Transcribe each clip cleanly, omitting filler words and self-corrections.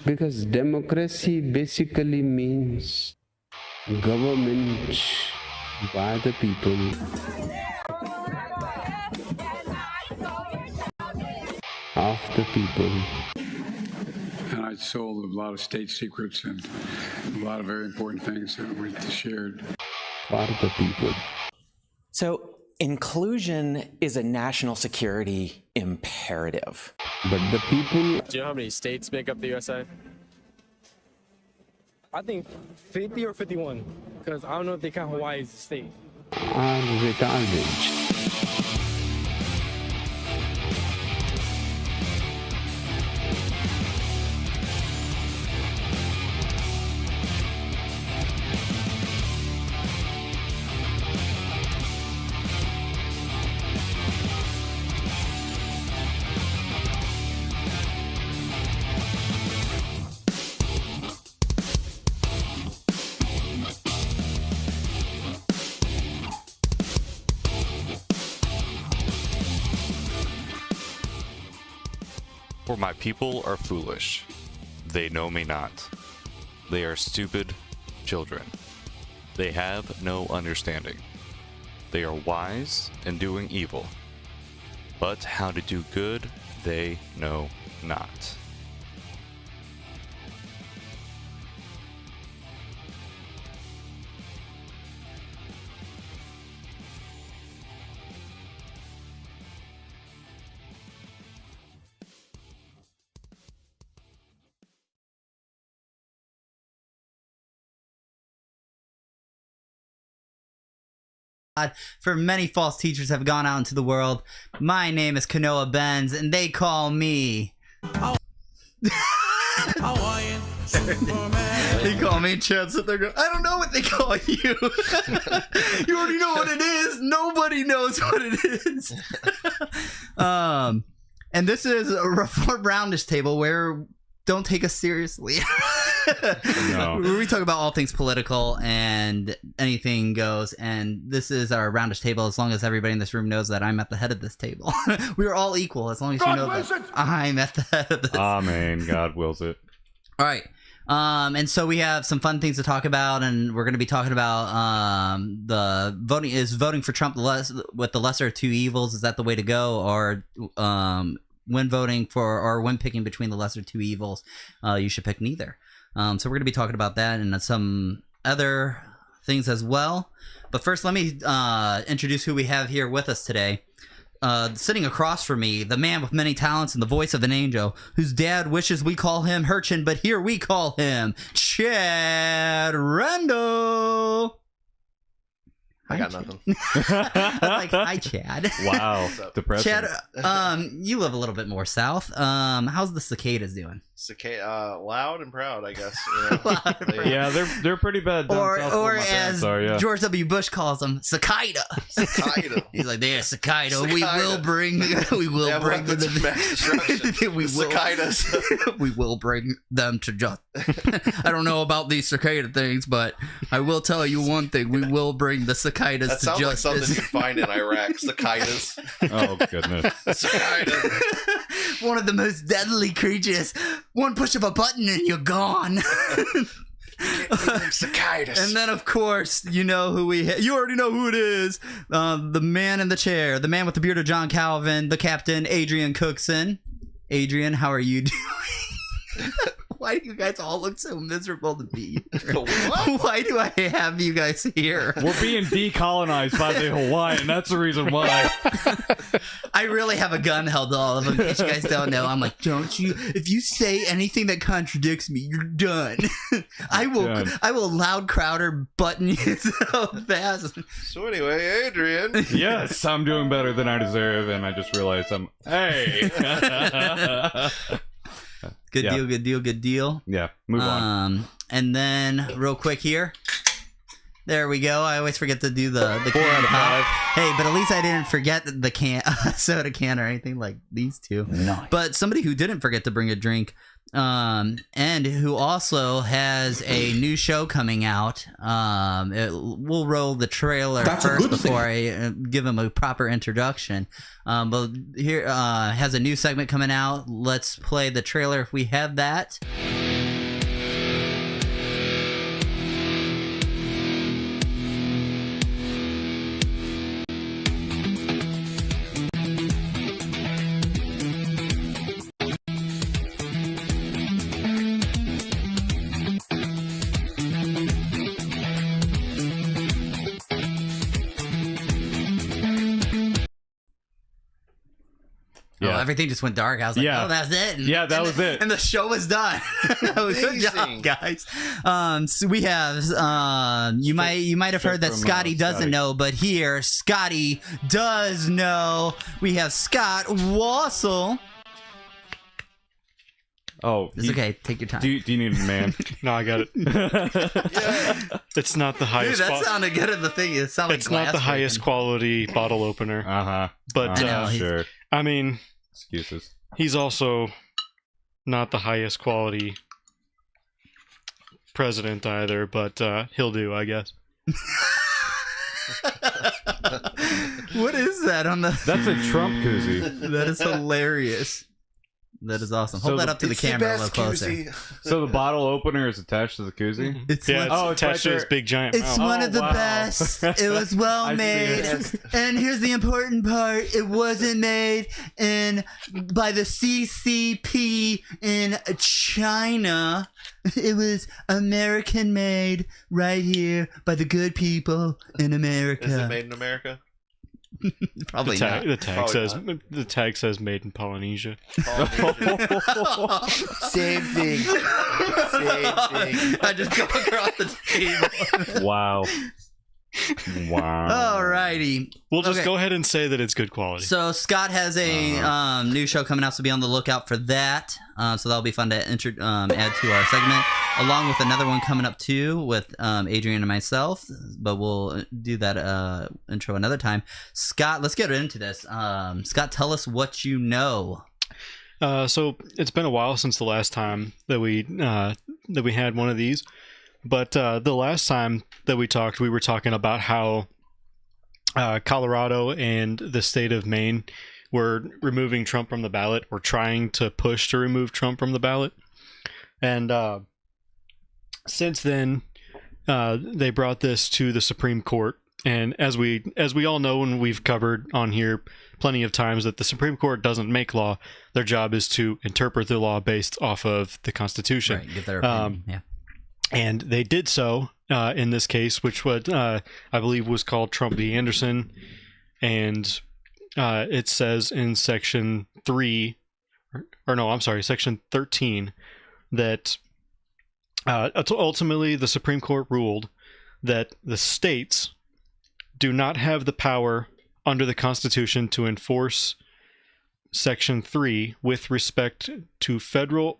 Because democracy basically means government by the people, of the people. And I sold a lot of state secrets and a lot of very important things that we shared. For the people. So inclusion is a national security imperative. But the people Do you know how many states make up the USA? I think 50 or 51, because I don't know if they count Hawaii as a state. are retarded. For my people are foolish. They know me not. They are stupid children. They have no understanding. They are wise in doing evil. But how to do good they know not. For many false teachers have gone out into the world. My name is Kanoa Benz, and they call me. They call me Chad. So they're going, I don't know what they call you. You already know what it is. Nobody knows what it is. And this is a Reform Roundish table where don't take us seriously. No. We talk about all things political and anything goes, and this is our roundish table as long as everybody in this room knows that I'm at the head of this table. We are all equal as long as you know that I'm at the head of this. Amen. God wills it. All right. And so we have some fun things to talk about, and we're going to be talking about the voting for Trump with the lesser of two evils. Is that the way to go? Or when voting for, or when picking between the lesser two evils, you should pick neither. So we're going to be talking about that and some other things as well. But first, let me introduce who we have here with us today. Sitting across from me, the man with many talents and the voice of an angel, whose dad wishes we call him Hurchin, but here we call him Chad Randall. I got nothing. I was like, hi, Chad. Wow, depressing. Chad, you live a little bit more south. How's the cicadas doing? Loud and proud, I guess. Yeah, they're pretty bad. Or as George W. Bush calls them, cicada. Cicada. He's like, they're cicada. We will bring them to mass destruction. Cicadas. We will bring them to justice. I don't know about these cicada things, but I will tell you one thing: we will bring the cicadas to justice. That sounds like something you find in Iraq. Cicadas. Oh goodness. Cicadas. One of the most deadly creatures. One push of a button and you're gone. Cicadas. And then, of course, you know who you already know who it is. The man in the chair, the man with the beard of John Calvin, the captain, Adrian Cookson. Adrian, how are you doing? Why do you guys all look so miserable to be here? What? Why do I have you guys here? We're being decolonized by the Hawaiian. That's the reason why. I really have a gun held to all of them. In case you guys don't know, I'm like, don't you? If you say anything that contradicts me, you're done. I will loud Crowder button you so fast. So anyway, Adrian. Yes, I'm doing better than I deserve, and I just realized hey. Good deal. Yeah, move on. And then real quick here. There we go. I always forget to do the 4 out of 5. Hey, but at least I didn't forget the soda can or anything like these two. Nice. But somebody who didn't forget to bring a drink, and who also has a new show coming out. We'll roll the trailer first before I give him a proper introduction. But here has a new segment coming out. Let's play the trailer if we have that. Yeah. everything just went dark. I was like, Yeah. oh, that's it. And, Yeah, that and was the- it. And the show was done. Good job, Amazing. guys. So we have you might have heard that from, Scotty doesn't Scotty. know, but here Scotty does know. We have Scott Wassel. Oh, It's okay. Take your time. Do you need a man? No, I got it. It's not the Dude, highest. that sounded good in the thing. It sounded like It's not the glass highest breaking. quality bottle opener, Uh-huh. but I know, he's- Sure. I mean, Excuses. he's also not the highest quality president either. But he'll do, I guess. What is that on the? That's a Trump koozie. That is hilarious. That is awesome. Hold So that the- up to the It's the camera a best little closer. koozie. So the bottle opener is attached to the koozie? It's Yeah, one- it's Oh, attached it's to right his there. big giant It's mouth. one of the wow. best. It was well I see made. it. And here's the important part. It wasn't made by the CCP in China. It was American made right here by the good people in America. Is it made in America? Probably The not. the tag says made in Polynesia. Same thing. Same thing. I just go across the table. Wow. Wow. Alrighty. We'll just Okay. go ahead and say that it's good quality. So Scott has a new show coming out, so be on the lookout for that. So that'll be fun to add to our segment, along with another one coming up too with Adrian and myself. But we'll do that intro another time. Scott, let's get into this. Scott, tell us what you know. So it's been a while since the last time that we had one of these, but the last time that we talked, we were talking about how Colorado and the state of Maine were removing Trump from the ballot, or trying to push to remove Trump from the ballot, and since then they brought this to the Supreme Court. And as we all know, and we've covered on here plenty of times, that the Supreme Court doesn't make law. Their job is to interpret the law based off of the Constitution. Right, give their opinion. Yeah. And they did so in this case, which I believe was called Trump v. Anderson. And it says in Section 3, Section 13, that ultimately the Supreme Court ruled that the states do not have the power under the Constitution to enforce Section 3 with respect to federal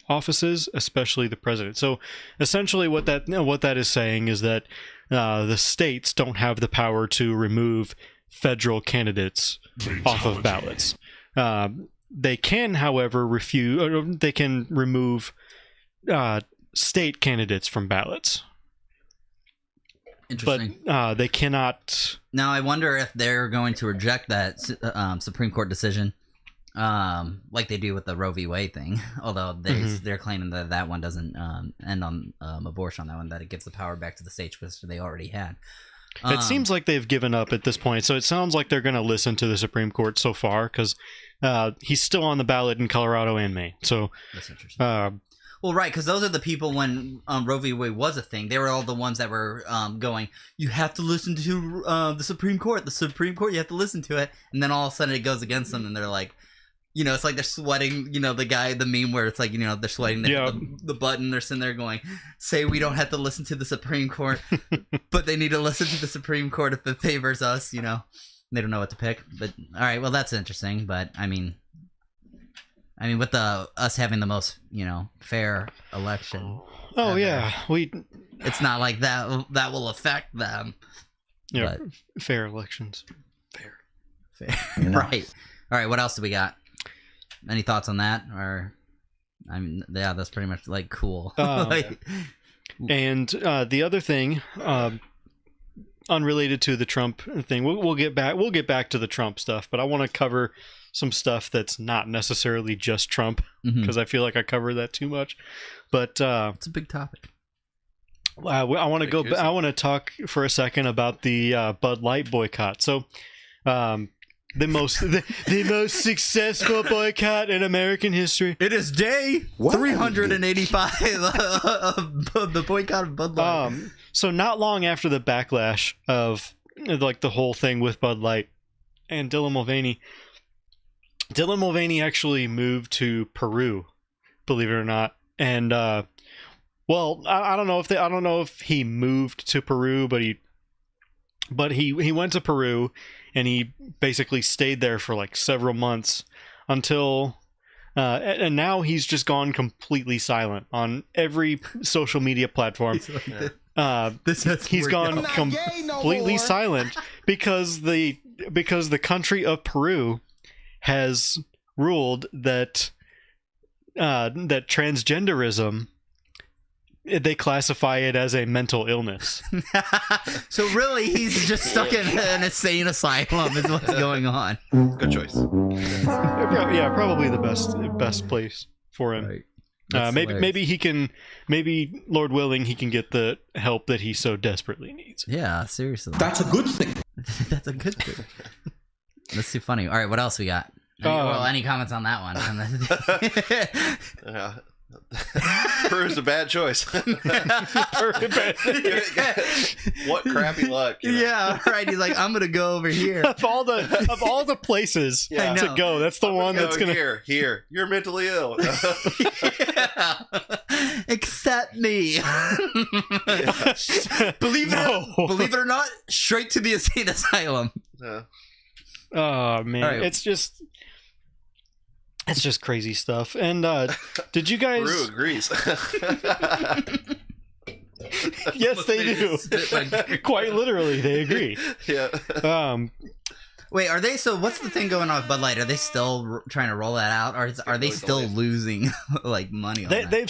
offices, especially the president. So essentially what that is saying is that the states don't have the power to remove federal candidates off of ballots. They can, however, remove state candidates from ballots. Interesting. But they cannot. Now I wonder if they're going to reject that Supreme Court decision, like they do with the Roe v. Wade thing. Although they're claiming that that one doesn't end on abortion on that one, that it gives the power back to the states, which they already had. It seems like they've given up at this point, so it sounds like they're going to listen to the Supreme Court so far, because he's still on the ballot in Colorado and Maine. So That's interesting. Well, right, because those are the people when Roe v. Wade was a thing. They were all the ones that were going, you have to listen to the Supreme Court. The Supreme Court, you have to listen to it. And then all of a sudden it goes against them, and they're like, it's like they're sweating, the meme where it's like, they're sweating the button. They're sitting there going, say we don't have to listen to the Supreme Court, but they need to listen to the Supreme Court if it favors us, They don't know what to pick. But, all right, well, that's interesting. But, I mean, with us having the most, fair election. Oh yeah, It's not like that will affect them. Yeah, fair elections. Fair. Right. All right. What else do we got? Any thoughts on that? Or, yeah, that's pretty much like cool. And the other thing, unrelated to the Trump thing, we'll get back to the Trump stuff, but I want to cover some stuff that's not necessarily just Trump, because I feel like I cover that too much. But it's a big topic. I want to go. I want to talk for a second about the Bud Light boycott. So, the most successful boycott in American history. It is day 385 of the boycott of Bud Light. So not long after the backlash of like the whole thing with Bud Light and Dylan Mulvaney, Dylan Mulvaney actually moved to Peru, believe it or not. And well, I don't know if he moved to Peru, but he went to Peru and he basically stayed there for like several months until and now he's just gone completely silent on every social media platform. He's gone completely silent because the country of Peru has ruled that that transgenderism, they classify it as a mental illness. So really, he's just stuck in an insane asylum is what's going on. Good choice. Yeah, probably the best place for him. Right. Maybe Lord willing, he can get the help that he so desperately needs. Yeah, seriously. That's a good thing. That's a good thing. That's too funny. All right, what else we got? Any comments on that one? Peru's a bad choice. What crappy luck. You know? Yeah, right. He's like, I'm gonna go over here. Of all the places to go, that's the one that's gonna here. You're mentally ill. Accept me. Believe it or not, straight to the insane asylum. Yeah. Oh man, right. It's just crazy stuff. And did you guys? Peru agrees. Yes, they do. Quite literally, they agree. Yeah. Wait, are they? So what's the thing going on with Bud Light? Are they still trying to roll that out, or are they still losing like money on that? They're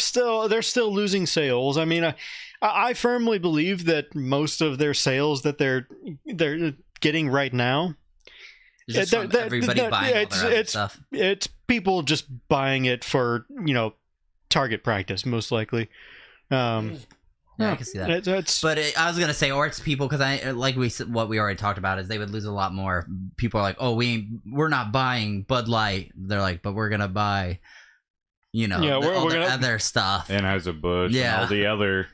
still losing sales. I mean, I firmly believe that most of their sales that they're getting right now, just from everybody buying all their other stuff. It's people just buying it for target practice, most likely. Yeah, I can see that. But I was gonna say, or it's people because what we already talked about is they would lose a lot more. People are like, oh, we're not buying Bud Light. They're like, but we're gonna buy, we're gonna other stuff. Anheuser-Busch, and all the other.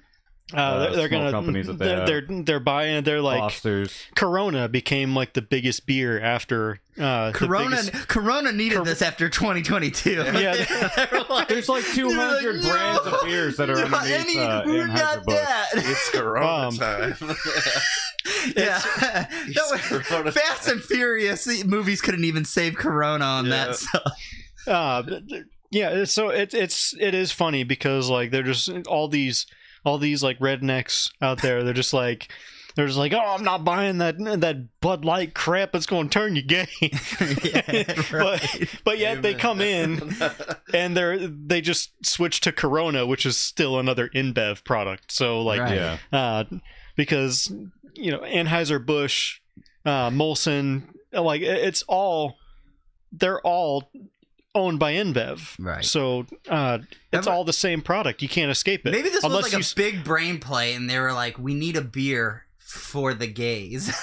They're gonna companies that they're buying. They're like Foster's. Corona became like the biggest beer after Corona needed this after 2022. Yeah, there's like 200 brands of beers that are underneath Anheuser-Busch. It's Corona time. Yeah, Fast and Furious movies couldn't even save Corona on that stuff. Yeah, so it is funny because like they're just all these like rednecks out there. They're just like, oh, I'm not buying that Bud Light crap. It's going to turn you gay. But yet they come in and they just switch to Corona, which is still another InBev product. So like, because Anheuser-Busch, Molson, like they're all owned by InBev, right? So it's all the same product. You can't escape it. Maybe this was like a big brain play, and they were like, "We need a beer for the gays."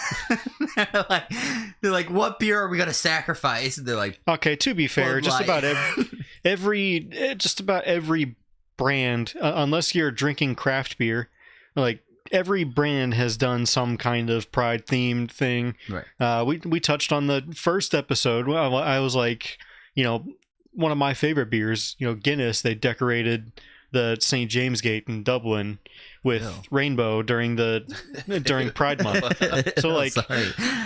they're like, "What beer are we gonna sacrifice?" And they're like, "Okay." To be fair, just about every brand, unless you're drinking craft beer, like every brand has done some kind of pride themed thing. Right. We touched on the first episode. I was like, one of my favorite beers, Guinness, they decorated the St. James Gate in Dublin with rainbow during Pride Month. So like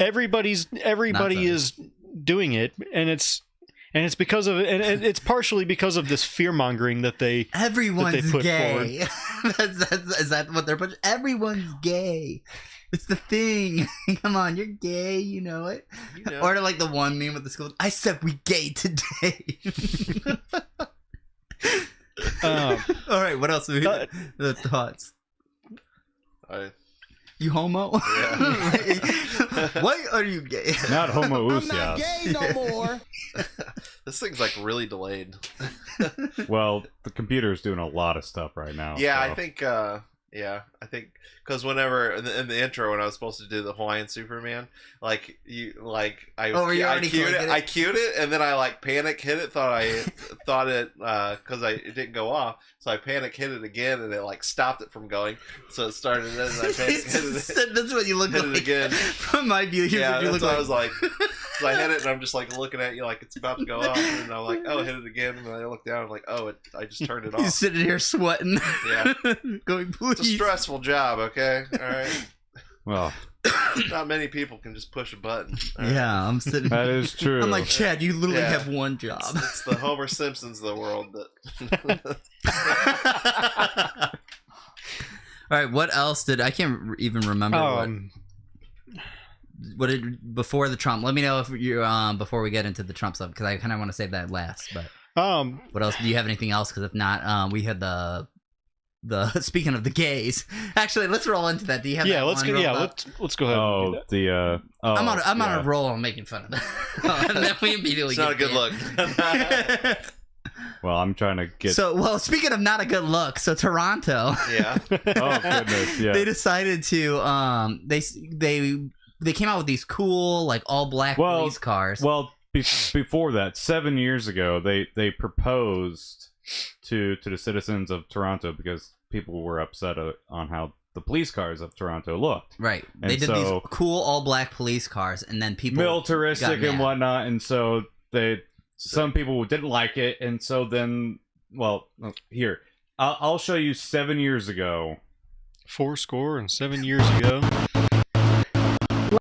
everybody is doing it, and it's because of and it's partially because of this fear mongering that everyone's put gay. Is that what they're putting? Everyone's gay. It's the thing. Come on, you're gay, you know it. Or like the one meme with the school. I said we gay today. All right, what else? The thoughts. You homo? Yeah. Why are you gay? Not homo I'm not gay no more. This thing's like really delayed. Well, the computer's doing a lot of stuff right now. Yeah, so. I think because whenever in the intro when I was supposed to do the Hawaiian Superman, I queued it and then I like panic hit it, thought it because it didn't go off, so I panic hit it again and it like stopped it from going, so it started and I panic hit it. That's what you look like. It again. From my view, yeah, you look like. like. I was like, So I hit it, and I'm just like looking at you like it's about to go off, and I'm like, oh, hit it again, and then I look down, I'm like, oh, I just turned it He's off. sitting here sweating. Yeah, going, please. it's a stressful job. Okay, all right. Well, Not many people can just push a button. All right? Yeah, I'm sitting. that is true. I'm like, Chad, you literally Yeah. have one job. It's the Homer Simpsons of the world that. All right, what else did I can't even remember what did before the Trump? Let me know if you before we get into the Trump stuff because I kind of want to save that last. But what else? Do you have anything else? Because if not, we had the speaking of the gays. Actually, let's roll into that. Do you have? Yeah, that let's one go. rolled Yeah, up? let's go ahead. And do that. I'm on yeah. a roll on making fun of that. And then we immediately It's not a get good banned. look. Well, I'm trying to get. So, well, speaking of not a good look, so Toronto. Yeah. Oh goodness, yeah. They decided to they came out with these cool like all black police cars. Well, before that, 7 years ago, they proposed to the citizens of Toronto because people were upset on how the police cars of Toronto looked. Right. And They did these cool all black police cars, and then people militaristic got and mad. whatnot, and so some people didn't like it, and so then, well, here I'll show you 7 years ago. 7 years ago.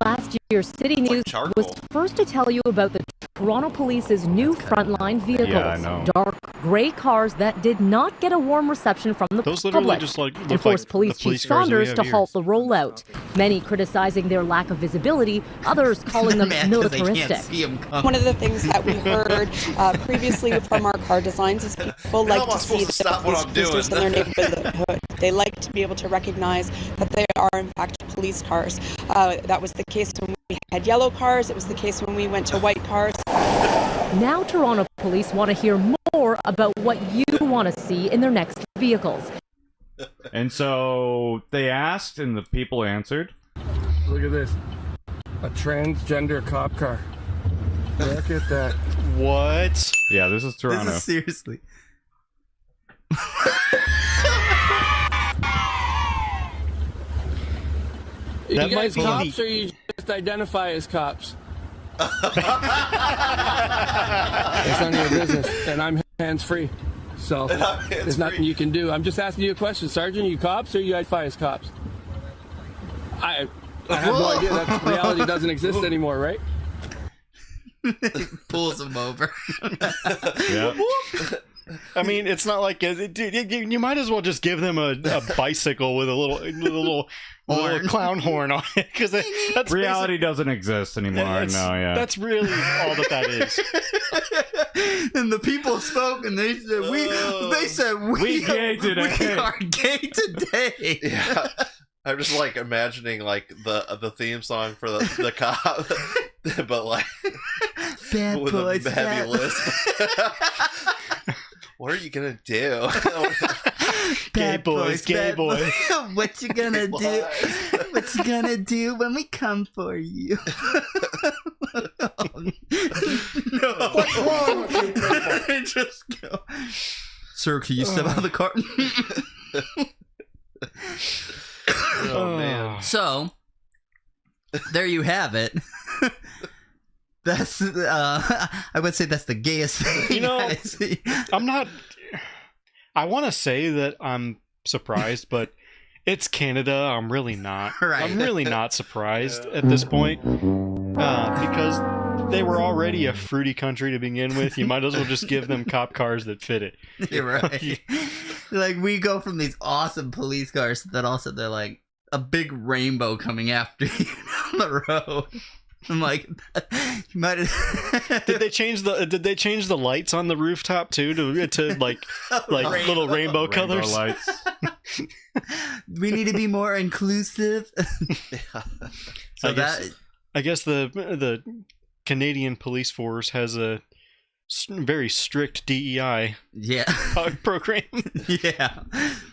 Last year, City News was first to tell you about the Toronto Police's new frontline vehicles. Yeah, I know. Dark gray cars that did not get a warm reception from the Those literally public just, like, look and forced like Police the police Chief cars that we Saunders have to here. halt the rollout. Many criticizing their lack of visibility, others calling them militaristic. One of the things that we heard previously from our car designs is people like to see the police cruisers in their neighborhood. They like to be able to recognize that they are in fact police cars. That was the case when we had yellow cars. It was the case when we went to white cars. Now Toronto Police want to hear more about what you want to see in their next vehicles. And so they asked, and the people answered. Look at this. A transgender cop car. Look at that. What? Yeah, this is Toronto. This is seriously. You That guys might be cops, or you just identify as cops? It's none of your business, and I'm hands-free. So there's nothing you can do. I'm just asking you a question, Sergeant. Are you cops, or you identify as cops? I have no idea. That reality doesn't exist anymore, right? Pulls him over. Yeah. I mean, it's not like dude. You might as well just give them a bicycle with a little clown horn on it, because that's Reality doesn't exist anymore. That's really all that is. And the people spoke, and they said we gay today. We are gay today. Yeah. I'm just like imagining like the theme song for the cop, but like Bad with boys, a heavy bad lisp. What are you gonna do? Gay boys, gay bad boys. What you gonna do? What you gonna do when we come for you? No. What's wrong with you people? Just go. Sir, can you step out of the car? Oh man. So, there you have it. That's I would say that's the gayest thing. You know, I see. I want to say that I'm surprised, but it's Canada. I'm really not. Right. I'm really not surprised at this point, because they were already a fruity country to begin with. You might as well just give them cop cars that fit it. You're right. Like, we go from these awesome police cars that also they're like a big rainbow coming after you down the road. I'm like, you might have... Did they change the lights on the rooftop too to like little rainbow colors? Lights. We need to be more inclusive. So I guess the Canadian police force has a very strict DEI program. Yeah.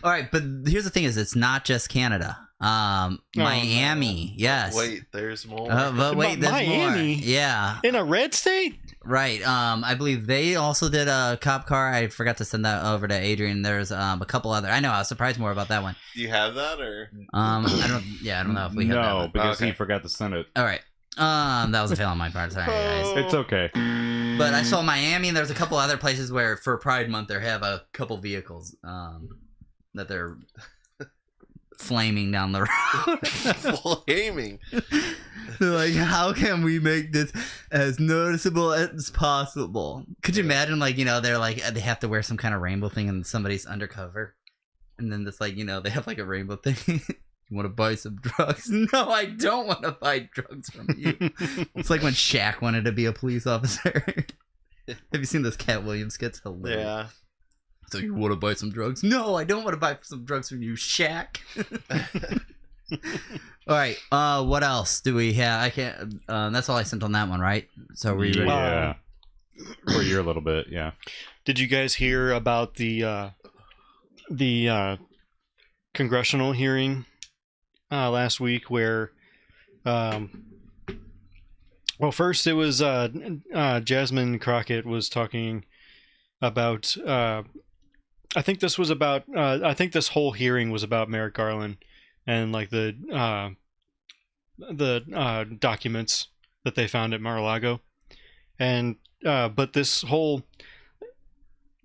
All right, but here's the thing: is it's not just Canada. Miami, yes. Wait, there's more. But wait, there's Miami? more. Yeah. In a red state? Right. I believe they also did a cop car. I forgot to send that over to Adrian. There's a couple other. I know. I was surprised more about that one. Do you have that or? I don't know if we have that No, one. because he forgot to send it. All right. That was a fail on my part. Sorry, guys. It's okay. But I saw Miami, and there's a couple other places where for Pride Month they have a couple vehicles that they're flaming down the road. Flaming. They're like, how can we make this as noticeable as possible? Could you imagine, like, you know, they're like, they have to wear some kind of rainbow thing and somebody's undercover. And then it's like, you know, they have like a rainbow thing. You want to buy some drugs? No, I don't want to buy drugs from you. It's like when Shaq wanted to be a police officer. Have you seen those Cat Williams skits? Hilarious. Yeah. So you want to buy some drugs? No, I don't want to buy some drugs from you, Shaq. All right. What else do we have? I can't. That's all I sent on that one, right? So were you ready? Yeah. For you a little bit, yeah. Did you guys hear about the congressional hearing last week where, well, first it was Jasmine Crockett was talking about. I think this was about. I think this whole hearing was about Merrick Garland and like the documents that they found at Mar-a-Lago, and but this whole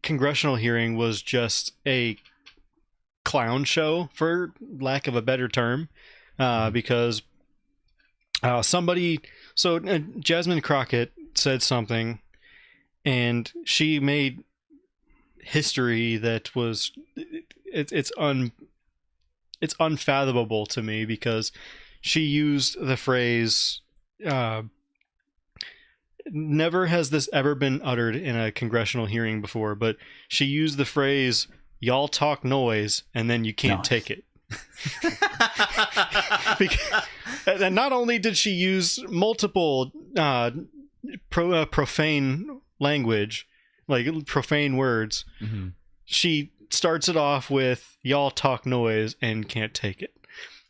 congressional hearing was just a clown show, for lack of a better term, because Jasmine Crockett said something, and she made history that was it's unfathomable to me, because she used the phrase never has this ever been uttered in a congressional hearing before, but she used the phrase "y'all talk noise" and then you can't take it. And not only did she use multiple profane language, like profane words, she starts it off with "y'all talk noise and can't take it,"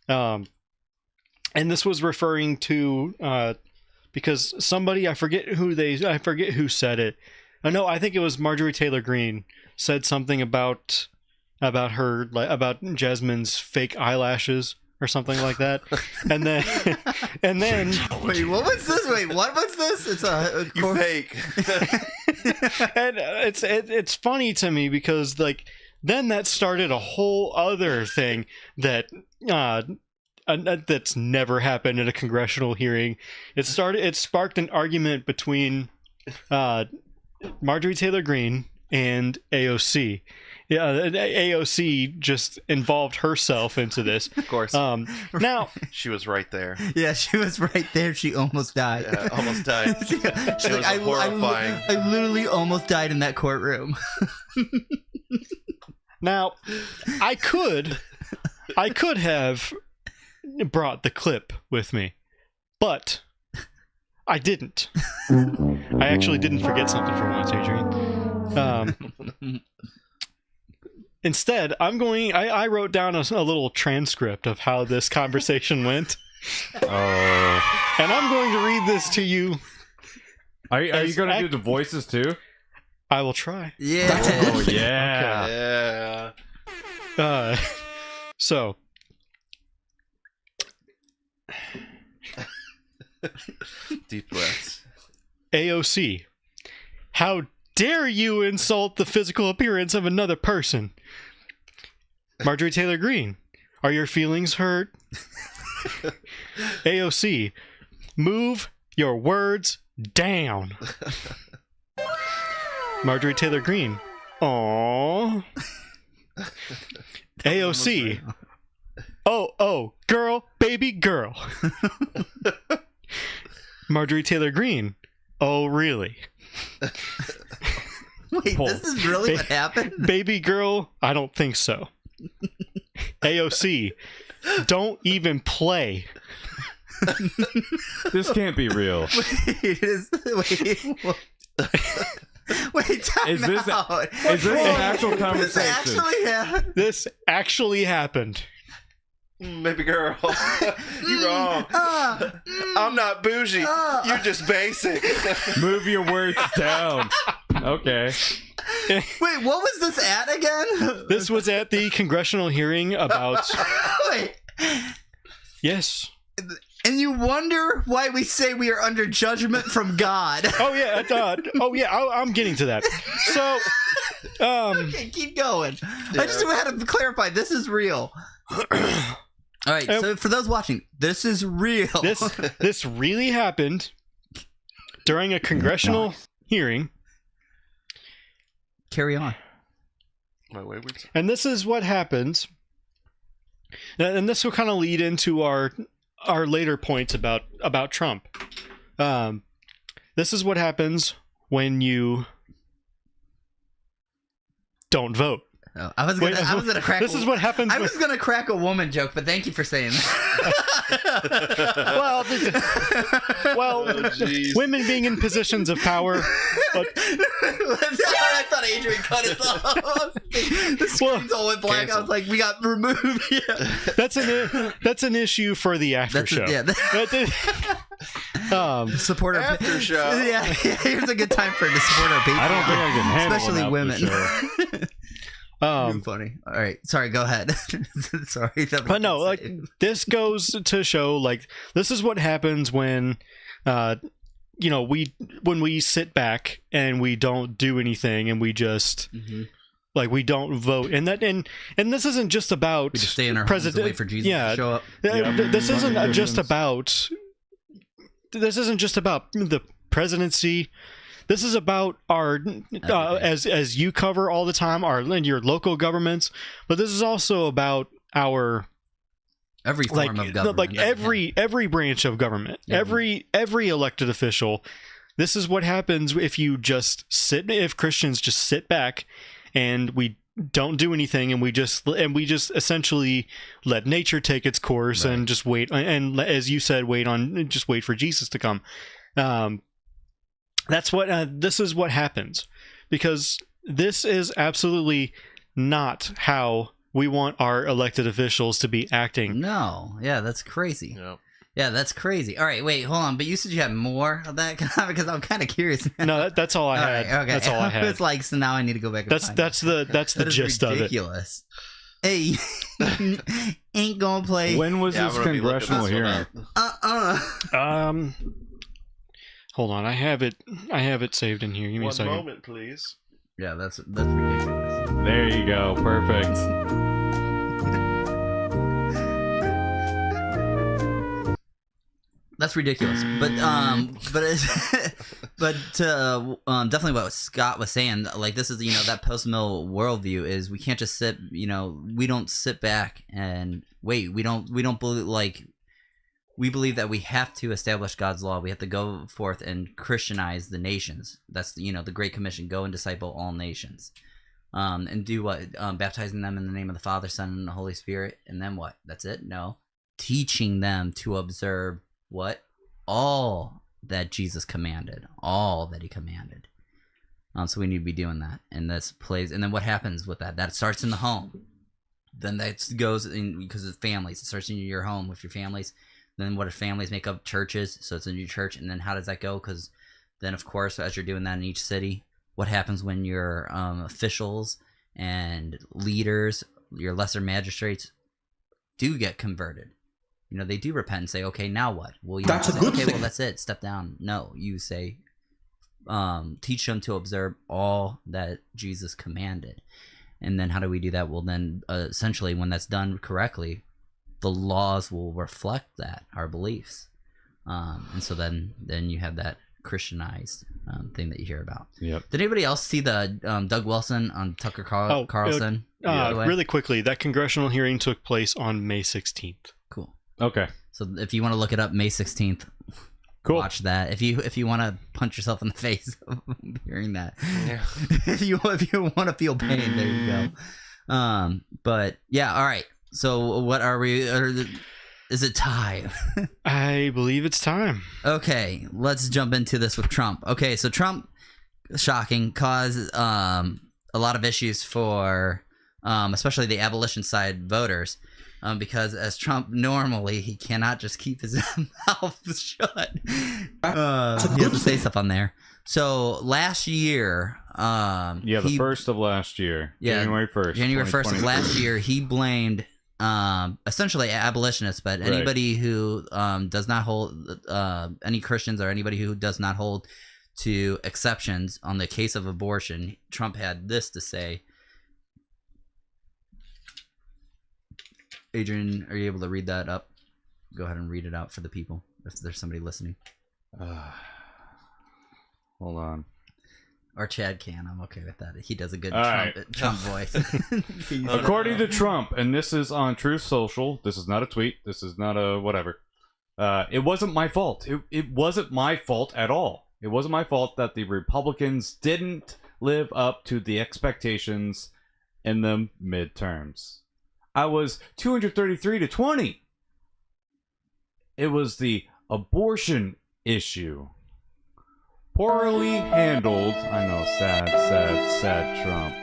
and this was referring to because somebody, I forget who said it. No, I think it was Marjorie Taylor Greene said something about her, about Jasmine's fake eyelashes or something like that, and then wait, what was this? Wait, what was this? It's you fake. And it's funny to me because like then that started a whole other thing that that's never happened in a congressional hearing. It sparked an argument between Marjorie Taylor Greene and AOC. Yeah, AOC just involved herself into this. Of course. Now she was right there. Yeah, she was right there. She almost died. Yeah, almost died. She's it was horrifying. I literally almost died in that courtroom. Now, I could have brought the clip with me, but I didn't. I actually didn't forget something for once, Adrian. Instead, I wrote down a little transcript of how this conversation went. Oh. And I'm going to read this to you. Are you going to do the voices too? I will try. Yeah. Oh, yeah. Okay. Yeah. So. Deep breaths. AOC, how dare you insult the physical appearance of another person? Marjorie Taylor Greene, are your feelings hurt? AOC, move your words down. Marjorie Taylor Greene, aww. AOC, oh, girl, baby girl. Marjorie Taylor Greene, oh, really? Wait, this is really what happened? Baby girl, I don't think so. AOC, don't even play. This can't be real. Wait, time Is this out. an actual conversation? This actually happened. Baby girl, you wrong. I'm not bougie. You're just basic. Move your words down. Okay. Wait, what was this at again? This was at the congressional hearing about. Wait. Yes. And you wonder why we say we are under judgment from God. I'm getting to that. So, okay, keep going. I just had to clarify. This is real. All right. So for those watching, this is real. This really happened during a congressional hearing. Carry on. And this is what happens. And this will kind of lead into our later points about Trump. This is what happens when you don't vote. Oh, I was gonna crack. This is what happens. I was gonna crack a woman joke, but thank you for saying that. well, women being in positions of power. But... I thought Adrian cut us off. The screen's all went black. I was like, we got removed. Yeah. That's an issue for the after show. Support our after show. Yeah, here's a good time for it to support our people. I don't think I can handle especially women. Funny. All right, sorry. Go ahead. Sorry, but no, like this goes to show, like this is what happens when, when we sit back and we don't do anything and we just like we don't vote, and this isn't just about we just stay in our homes and wait for Jesus to show up. This isn't just about. This isn't just about the presidency. This is about our, as you cover all the time, your local governments. But this is also about our every form of government, like every branch of government, every elected official. This is what happens if you just if Christians just sit back, and we don't do anything, and we just essentially let nature take its course, and just wait, and as you said, wait for Jesus to come. That's what this is what happens, because this is absolutely not how we want our elected officials to be acting. No, yeah, that's crazy. Yeah, that's crazy. All right, wait, hold on. But you said you had more of that because I'm kind of curious. No, that's all I had. Right, okay. That's all I had. It's like, so now I need to go back. And that's the gist of it. Ridiculous. Hey, ain't gonna play. When was this congressional hearing? Hold on, I have it saved in here. Give me a second. One moment, please. Yeah, that's ridiculous. There you go. Perfect. That's ridiculous. But definitely what Scott was saying, like this is, that post-mill worldview is we can't just sit, we don't sit back and wait. We don't believe, like, we believe that we have to establish God's law. We have to go forth and Christianize the nations. That's, the Great Commission, go and disciple all nations. And do what? Baptizing them in the name of the Father, Son, and the Holy Spirit. And then what? That's it? No. Teaching them to observe what? All that Jesus commanded. All that he commanded. So we need to be doing that. And this plays. And then what happens with that? That starts in the home. Then that goes in because of families. It starts in your home with your families. Then what if families make up churches? So it's a new church. And then how does that go? Because then, of course, as you're doing that in each city, what happens when your officials and leaders, your lesser magistrates, do get converted? They do repent and say, okay, now what? Well, that's a good thing. Well, that's it. Step down. No, you say, teach them to observe all that Jesus commanded. And then how do we do that? Well, then essentially when that's done correctly, the laws will reflect that, our beliefs. And so then you have that Christianized thing that you hear about. Yep. Did anybody else see the Doug Wilson on Tucker Carlson? Really quickly, that congressional hearing took place on May 16th. Cool. Okay. So if you want to look it up, May 16th, cool. Watch that. If you want to punch yourself in the face hearing that, if you want to feel pain, there you go. But yeah, all right. So what are we? Is it time? I believe it's time. Okay, let's jump into this with Trump. Okay, so Trump, shocking, caused a lot of issues for especially the abolition side voters. Because as Trump normally, he cannot just keep his mouth shut. He has to say stuff on there. So last year, the first of last year, January 1st. January 1st of last year, he blamed essentially abolitionists, but Right. anybody who does not hold any Christians or anybody who does not hold to exceptions on the case of abortion. Trump had this to say. Adrian, are you able to read that up? Go ahead and read it out for the people if there's somebody listening. Hold on. Or Chad can. I'm okay with that. He does a good All Trump voice. According to Trump, and this is on Truth Social, this is not a tweet, this is not a whatever. It wasn't my fault. It wasn't my fault at all. It wasn't my fault that the Republicans didn't live up to the expectations in the midterms. I was 233 to 20. It was the abortion issue. Poorly handled, I know, sad Trump.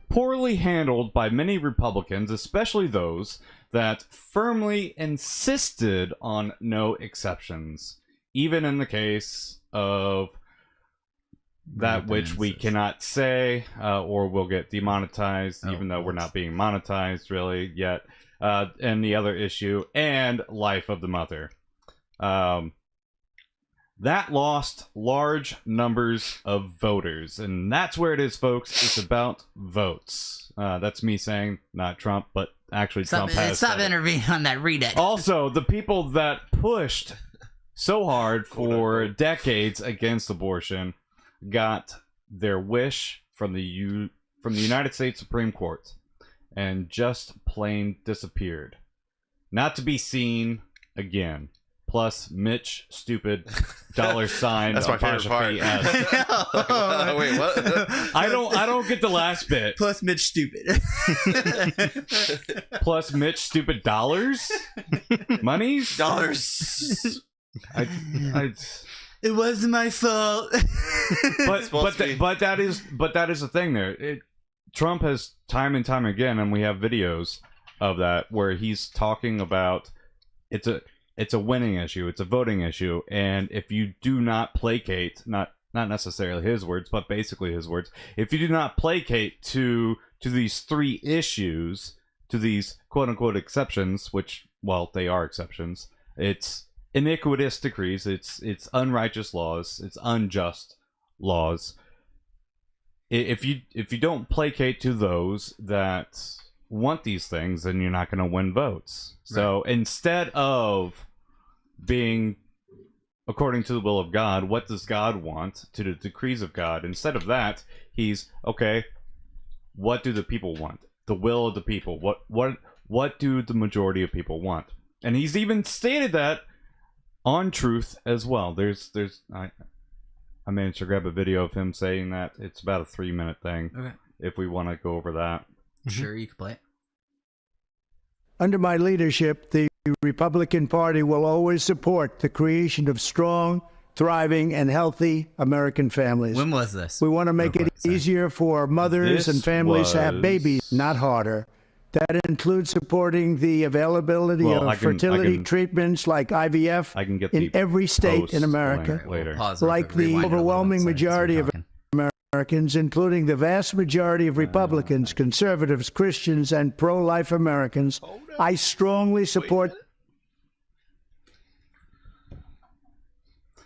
Poorly handled by many Republicans, especially those that firmly insisted on no exceptions, even in the case of that which we cannot say or will get demonetized, even though we're not being monetized really yet, and the other issue, and life of the mother. That lost large numbers of voters, and that's where it is, folks. It's about votes. That's me saying, not Trump, but actually Trump has Stop said it. intervening on that. Read it. Also, the people that pushed so hard for decades against abortion got their wish from the United States Supreme Court and just plain disappeared, not to be seen again. Plus Mitch stupid $sign. That's my favorite part. Wait, what? I don't get the last bit. Plus Mitch stupid. Plus Mitch stupid dollars, monies, dollars. It wasn't my fault. but that is the thing there. Trump has time and time again, and we have videos of that where he's talking about it's a winning issue, it's a voting issue, and if you do not placate, not necessarily his words, but basically his words, if you do not placate to these three issues, to these quote unquote exceptions, which, well, they are exceptions, it's iniquitous decrees, it's unrighteous laws, it's unjust laws. If you don't placate to those that want these things, then you're not going to win votes. So instead of being according to the will of God, what does God want, to the decrees of God? Instead of that, he's okay. What do the people want? The will of the people. What do the majority of people want? And he's even stated that on Truth as well. I managed to grab a video of him saying that. It's about a 3-minute thing. Okay. If we want to go over that. Sure, you can play it. Under my leadership, the Republican Party will always support the creation of strong, thriving, and healthy American families. When was this? We want to make it easier for mothers and families to have babies, not harder. That includes supporting the availability of fertility treatments like IVF in every state in America. Like the overwhelming majority of Americans, including the vast majority of Republicans, conservatives, Christians, and pro-life Americans, I strongly support.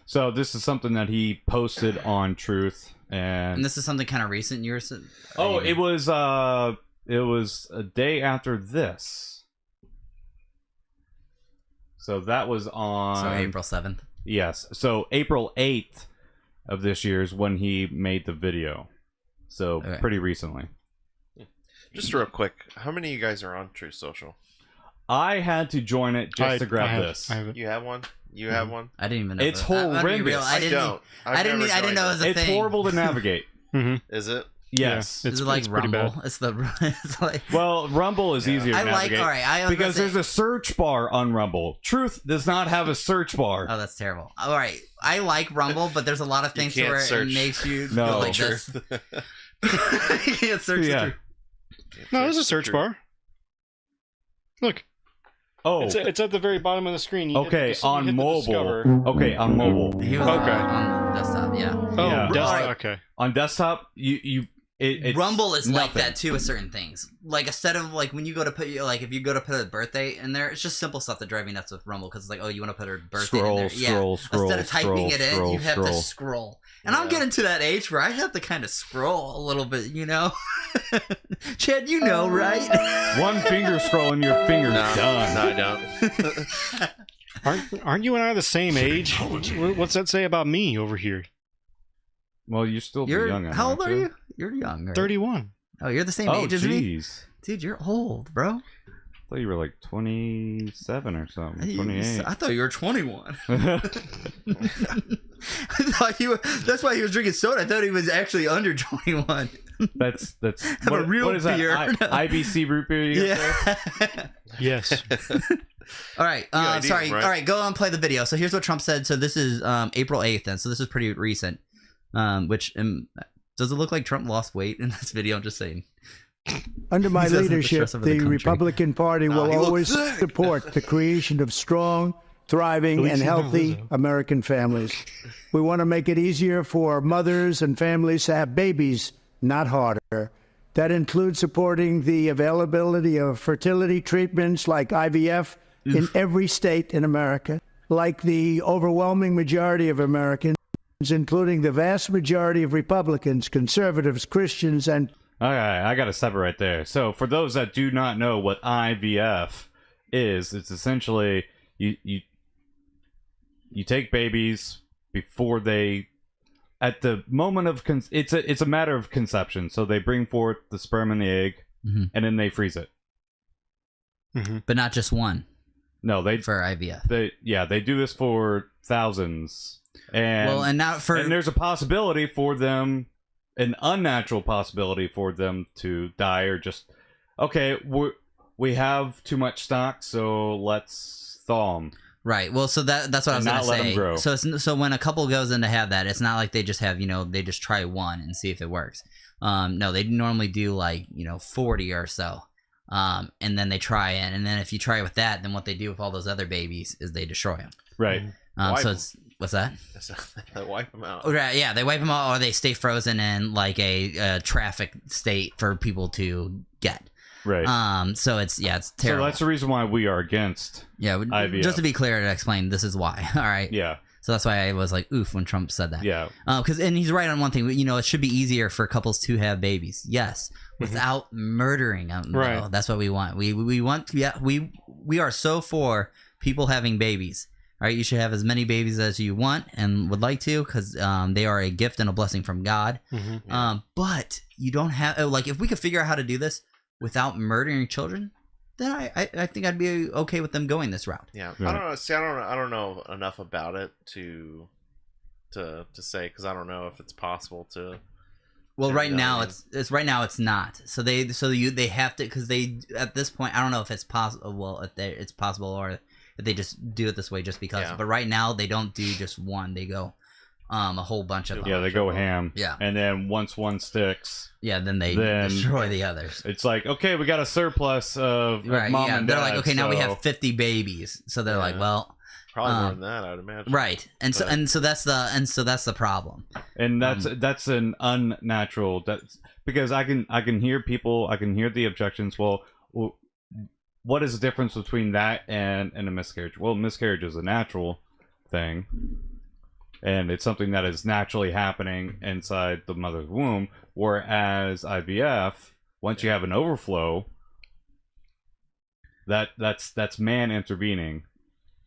So this is something that he posted on Truth, And this is something kind of recent. It was a day after this. So that was on... So April 7th? Yes. So April 8th of this year is when he made the video. So pretty recently. Just real quick, how many of you guys are on Truth Social? I had to join it just to grab this. You have one? You have one? I didn't even know. It's horrendous. I didn't know it was a It's thing. horrible to navigate. Is it? Yes. Is it like Rumble? It's like... Well, Rumble is easier to I like. navigate. All right, because there's a search bar on Rumble. Truth does not have a search bar. Oh, that's terrible. All right, I like Rumble, but there's a lot of things where it makes you go like this. You can't search. Yeah. No, there's a search bar. Look. Oh, it's at the very bottom of the screen. You okay, on mobile. Discover. Okay, on mobile. He was on desktop, yeah. Oh, yeah. desktop. Okay. On desktop, you Rumble is nothing. like that too with certain things. Like instead of like when you go to put if you go to put a birthday in there, it's just simple stuff that drive me nuts with Rumble because it's like, oh, you want to put her birthday in there. Scroll. Instead of typing it in, you have to scroll. And I'm getting to that age where I have to kind of scroll a little bit, you know. Chad, you know, right? One finger scroll and your finger's done. No, I don't. Aren't you and I the same age? What's that say about me over here? Well, you're still young. How old are you? You're young, right? 31. Oh, you're the same age as me? Dude, you're old, bro. I thought you were like 27 or something. 28. I thought you were 21. I thought you were. That's why he was drinking soda. I thought he was actually under 21. That's what a real what is that? beer. IBC root beer. Yeah. Yes. All right. Sorry. right? All right. Go on. Play the video. So here's what Trump said. So this is April 8th, then. So this is pretty recent. Which does it look like Trump lost weight in this video? I'm just saying. Under my leadership, the Republican Party will always support the creation of strong, thriving, and healthy American families. We want to make it easier for mothers and families to have babies, not harder. That includes supporting the availability of fertility treatments like IVF in every state in America. Like the overwhelming majority of Americans, including the vast majority of Republicans, conservatives, Christians, and... Okay, I got to stop it right there. So, for those that do not know what IVF is, it's essentially you take babies before they, at the moment of it's a matter of conception. So they bring forth the sperm and the egg, and then they freeze it. But not just one. No, for IVF. They do this for thousands. And there's a possibility for them, an unnatural possibility for them to die or just, okay, we have too much stock, so let's thaw them. Right. Well, so that's what I was going to say. Them grow. So when a couple goes in to have that, it's not like they just have, they just try one and see if it works. No, they normally do 40 or so. And then they try it. And then if you try it with that, then what they do with all those other babies is they destroy them. Right. What's that? They wipe them out. Right, yeah, they wipe them out, or they stay frozen in like a traffic state for people to get. Right. So it's terrible. So that's the reason why we are against IVF. Just to be clear to explain, this is why. All right. Yeah. So that's why I was like, oof, when Trump said that. Yeah. And he's right on one thing. It should be easier for couples to have babies. Yes. Without murdering them. Right. Though. That's what we want. We want. Yeah. We are so for people having babies. All right, you should have as many babies as you want and would like to, because they are a gift and a blessing from God. But you don't have if we could figure out how to do this without murdering children, then I think I'd be okay with them going this route. Yeah, right. I don't know. See, I don't know enough about it to say, because I don't know if it's possible to. Well, right now it's not. So they have to, because they at this point I don't know if it's possible. Well, if it's possible or. If they just do it this way just because. Yeah. But right now, they don't do just one. They go a whole bunch of them. Yeah, they go ham. Yeah. And then once one sticks... Yeah, then they destroy the others. It's like, okay, we got a surplus of mom and dad. They're like, okay, now we have 50 babies. So they're like, well... Probably more than that, I'd imagine. Right. And so that's the problem. And that's an unnatural... because I can hear people, I can hear the objections, well what is the difference between that and a miscarriage? Well, miscarriage is a natural thing, and it's something that is naturally happening inside the mother's womb, whereas IVF, once you have an overflow, that's man intervening.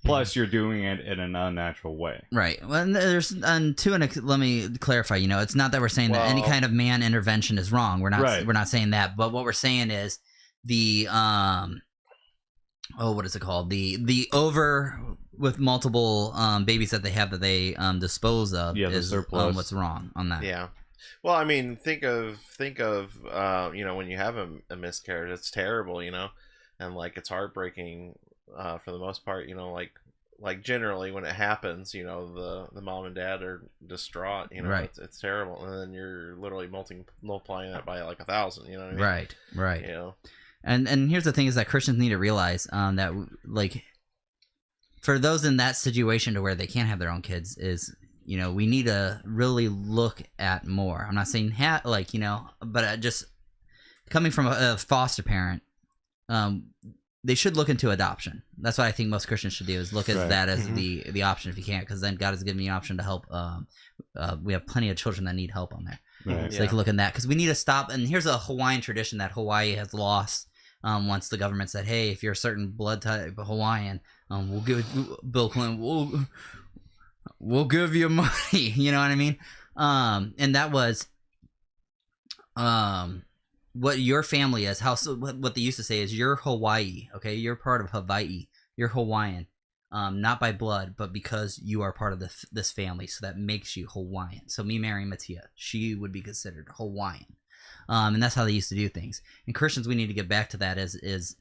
Plus, you're doing it in an unnatural way. Right. Well, let me clarify. It's not that we're saying that any kind of man intervention is wrong. We're not saying that. But what we're saying is the what is it called? The over with multiple babies that they have that they dispose of is what's wrong on that. Yeah. Well, I mean, think of when you have a miscarriage, it's terrible, and it's heartbreaking for the most part, like generally when it happens, the mom and dad are distraught, right. It's terrible, and then you're literally multiplying that by 1,000, you know what I mean? Right. And here's the thing is that Christians need to realize that for those in that situation to where they can't have their own kids is we need to really look at more. I'm not saying but just coming from a foster parent, they should look into adoption. That's what I think most Christians should do, is look at that as the option if you can't, because then God has given you an option to help. We have plenty of children that need help on there. Right. So they can look in that, because we need to stop. And here's a Hawaiian tradition that Hawaii has lost. Once the government said, hey, if you're a certain blood type Hawaiian, we'll give Bill Clinton, we'll give you money. You know what I mean? And that was what your family is. What they used to say is, you're Hawaii, okay? You're part of Hawaii. You're Hawaiian, not by blood, but because you are part of this family. So that makes you Hawaiian. So me marrying Mattia, she would be considered Hawaiian. And that's how they used to do things. And Christians, we need to get back to that. It's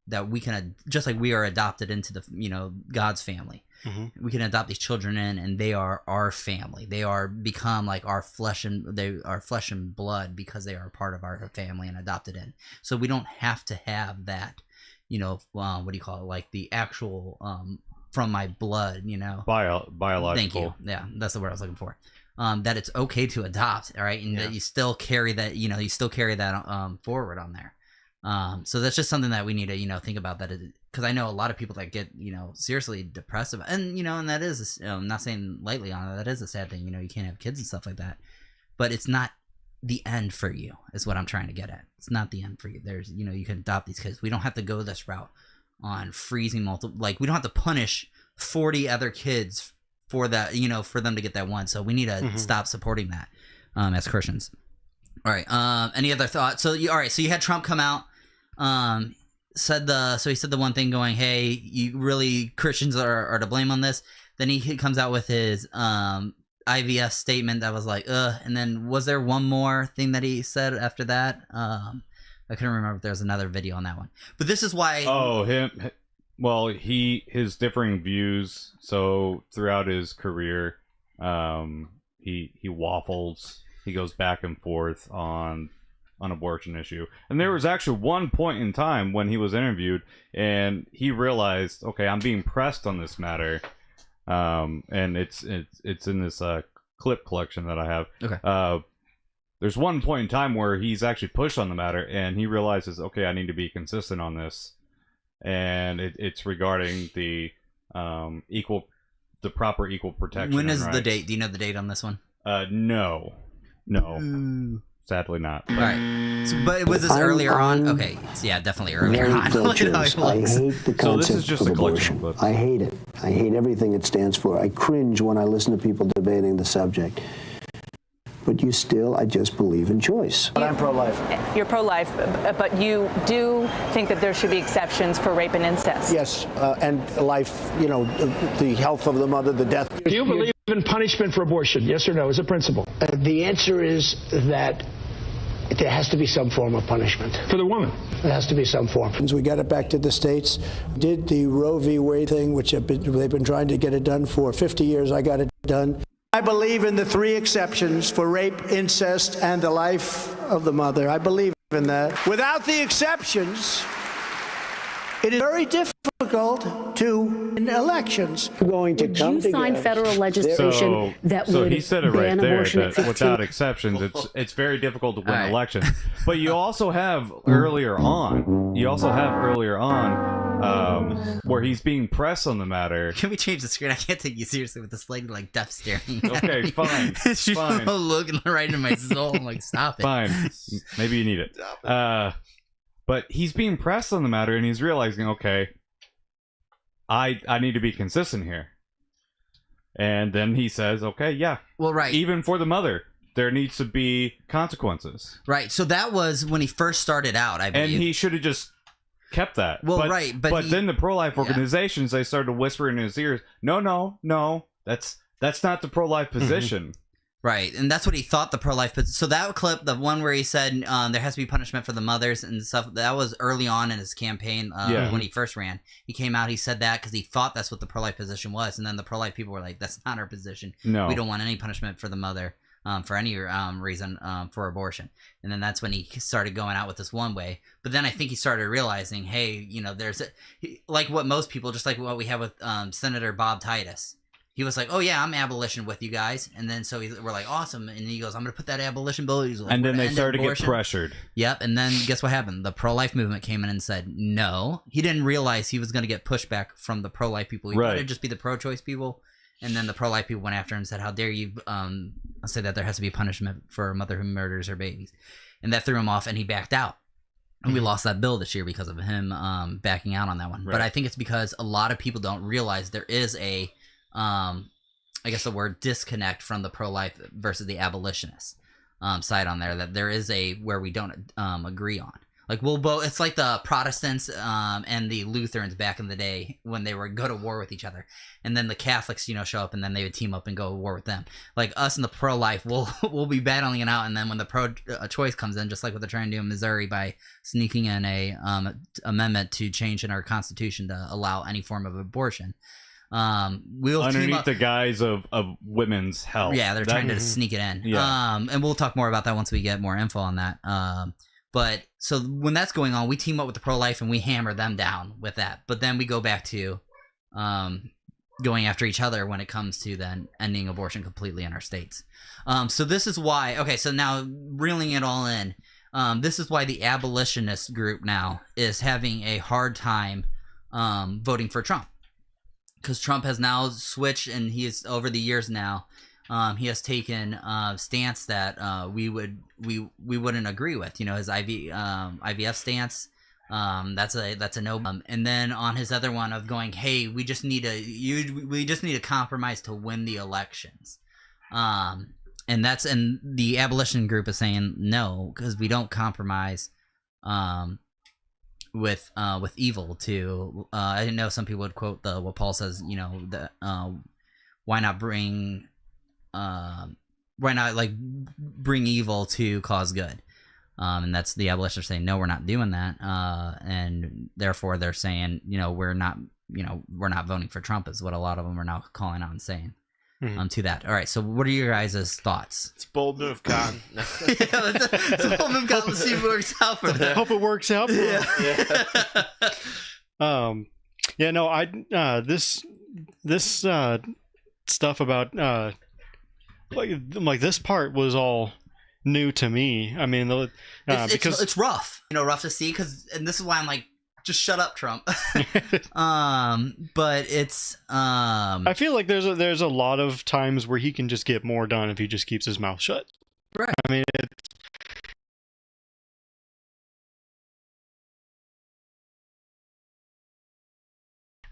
that we can, just like we are adopted into the God's family. We can adopt these children in, and they are our family. They are become like our flesh and blood, because they are part of our family and adopted in. So we don't have to have that, what do you call it? Like the actual from my blood, biological. Thank you. Yeah, that's the word I was looking for. That it's okay to adopt, all right, and that you still carry that, forward on there. So that's just something that we need to, think about, that because I know a lot of people that get, seriously depressed about, and and that is, I'm not saying lightly on it, that is a sad thing. You can't have kids and stuff like that, but it's not the end for you, is what I'm trying to get at. It's not the end for you. There's, you can adopt these kids. We don't have to go this route on freezing we don't have to punish 40 other kids for that, for them to get that one. So we need to stop supporting that as Christians. All right. Any other thoughts? So you had Trump come out, he said the one thing going, hey, you really, Christians are to blame on this. Then he comes out with his IVF statement that was like, and then was there one more thing that he said after that? I couldn't remember if there was another video on that one. But this is why. Well, his differing views. So throughout his career, he waffles. He goes back and forth on abortion issue. And there was actually one point in time when he was interviewed, and he realized, okay, I'm being pressed on this matter. And it's in this clip collection that I have. Okay. There's one point in time where he's actually pushed on the matter, and he realizes, okay, I need to be consistent on this. And it's regarding the proper equal protection. When is the date? Do you know the date on this one? No, sadly not. All right, but was this earlier on? Okay, yeah, definitely earlier on. I hate the concept of abortion. I hate it. I hate everything it stands for. I cringe when I listen to people debating the subject. But I just believe in choice. But I'm pro-life. You're pro-life, but you do think that there should be exceptions for rape and incest. Yes, and life, the health of the mother, the death. Do you believe in punishment for abortion? Yes or no, as a principle? The answer is that there has to be some form of punishment. For the woman? There has to be some form. We got it back to the states, did the Roe v. Wade thing, which they've been trying to get it done for 50 years. I got it done. I believe in the 3 exceptions for rape, incest, and the life of the mother. I believe in that. Without the exceptions, it is very difficult to win elections. Would you sign federal legislation that would he said it right ban there, abortion at that 15? Without exceptions, it's very difficult to win elections. But you also have earlier on, where he's being pressed on the matter. Can we change the screen? I can't take you seriously with this lady like death staring. Okay, fine. She's fine. looking right into my soul. I'm like, stop it. Fine. Maybe you need it. But he's being pressed on the matter, and he's realizing, okay, I need to be consistent here. And then he says, okay, yeah. Well, right. Even for the mother, there needs to be consequences. Right. So that was when he first started out, I believe. And he should have just kept that. Well, right. But then the pro-life organizations, they started to whisper in his ears, no, that's not the pro-life position. Right, and that's what he thought the pro-life. So that clip, the one where he said there has to be punishment for the mothers and stuff, that was early on in his campaign when he first ran. He came out, he said that because he thought that's what the pro-life position was, and then the pro-life people were like, "That's not our position. No, we don't want any punishment for the mother for any reason for abortion." And then that's when he started going out with this one way. But then I think he started realizing, hey, there's like what most people, just like what we have with Senator Bob Titus. he was like, "Oh yeah, I'm abolition with you guys," and then so we're like, "Awesome!" And he goes, "I'm gonna put that abolition bill." He's like, and then they started to get pressured. Yep, and then guess what happened? The pro-life movement came in and said no. He didn't realize he was gonna get pushback from the pro-life people. He thought it'd just be the pro-choice people, and then the pro-life people went after him and said, "How dare you say that there has to be punishment for a mother who murders her babies?" And that threw him off, and he backed out. And we lost that bill this year because of him backing out on that one. Right. But I think it's because a lot of people don't realize there is a I guess the word disconnect from the pro-life versus the abolitionist side on there, that there is a where we don't agree on. Like we'll both, it's like the Protestants and the Lutherans back in the day when they would go to war with each other, and then the Catholics, show up and then they would team up and go to war with them. Like us and the pro-life, we'll be battling it out, and then when the pro-choice comes in, just like what they're trying to do in Missouri by sneaking in a amendment to change in our Constitution to allow any form of abortion. We'll underneath the guise of women's health. Yeah, they're trying to sneak it in. Yeah. And we'll talk more about that once we get more info on that. But so when that's going on, we team up with the pro-life and we hammer them down with that. But then we go back to going after each other when it comes to then ending abortion completely in our states. So this is why, okay, so now reeling it all in, this is why the abolitionist group now is having a hard time voting for Trump. Because Trump has now switched, and he is over the years now. He has taken a stance that we wouldn't agree with. His IVF stance. That's a no. And then on his other one of going, hey, we just need a compromise to win the elections. And the abolition group is saying no, because we don't compromise. With evil too. I know some people would quote what Paul says, that why not bring evil to cause good, and that's the abolitionists saying no, we're not doing that, and therefore they're saying we're not voting for Trump is what a lot of them are now calling out and saying. To that. All right, so what are your guys' thoughts? It's a bold move, Cotton. It's a bold move, Cotton. Let's see if it works out for them. Hope it works out for them. This stuff about like this part was all new to me. I mean, because it's rough, rough to see, and this is why I'm like, just shut up, Trump. But it's I feel like there's a lot of times where he can just get more done if he just keeps his mouth shut. Right. I mean,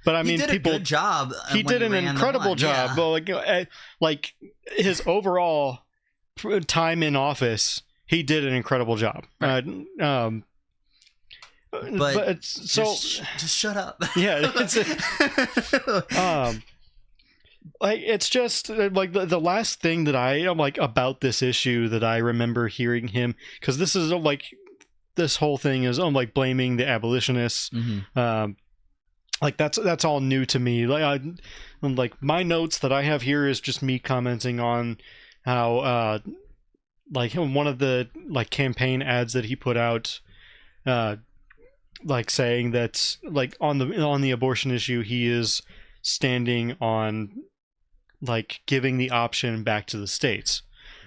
but I mean, he did a good job. He did an incredible job. Yeah. Well, like his overall time in office, he did an incredible job. Right. But it's so just shut up. Yeah, it's just like the last thing that I like about this issue that I remember hearing him, because this is like this whole thing is like blaming the abolitionists. Mm-hmm. Like that's all new to me. Like my notes that I have here is just me commenting on how like one of the like campaign ads that he put out, like saying that like on the abortion issue he is standing on like giving the option back to the states,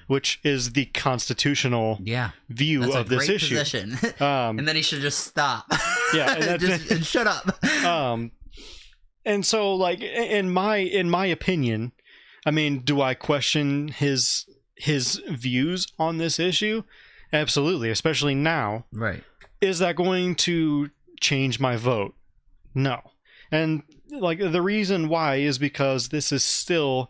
which is the constitutional view of this issue. And then he should just stop. Yeah, and shut up. And so like in my opinion, I mean, do I question his views on this issue? Absolutely, especially now. Right. Is that going to change my vote? No. And like the reason why is because this is still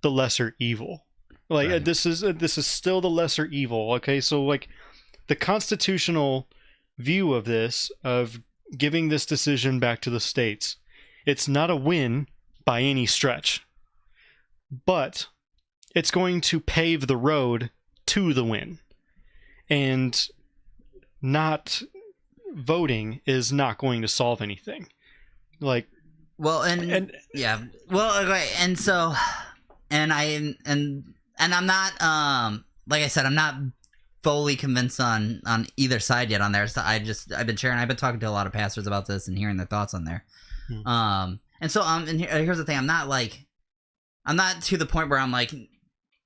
the lesser evil. Like right. this is still the lesser evil. Okay, so like the constitutional view of this, of giving this decision back to the states, it's not a win by any stretch, but it's going to pave the road to the win. And not voting is not going to solve anything. Like, well, and yeah, well, okay, and so, and I'm not, like I said, I'm not fully convinced on either side yet on there. So I've been talking to a lot of pastors about this and hearing their thoughts on there. And so, and here's the thing, I'm not like, I'm not to the point where I'm like,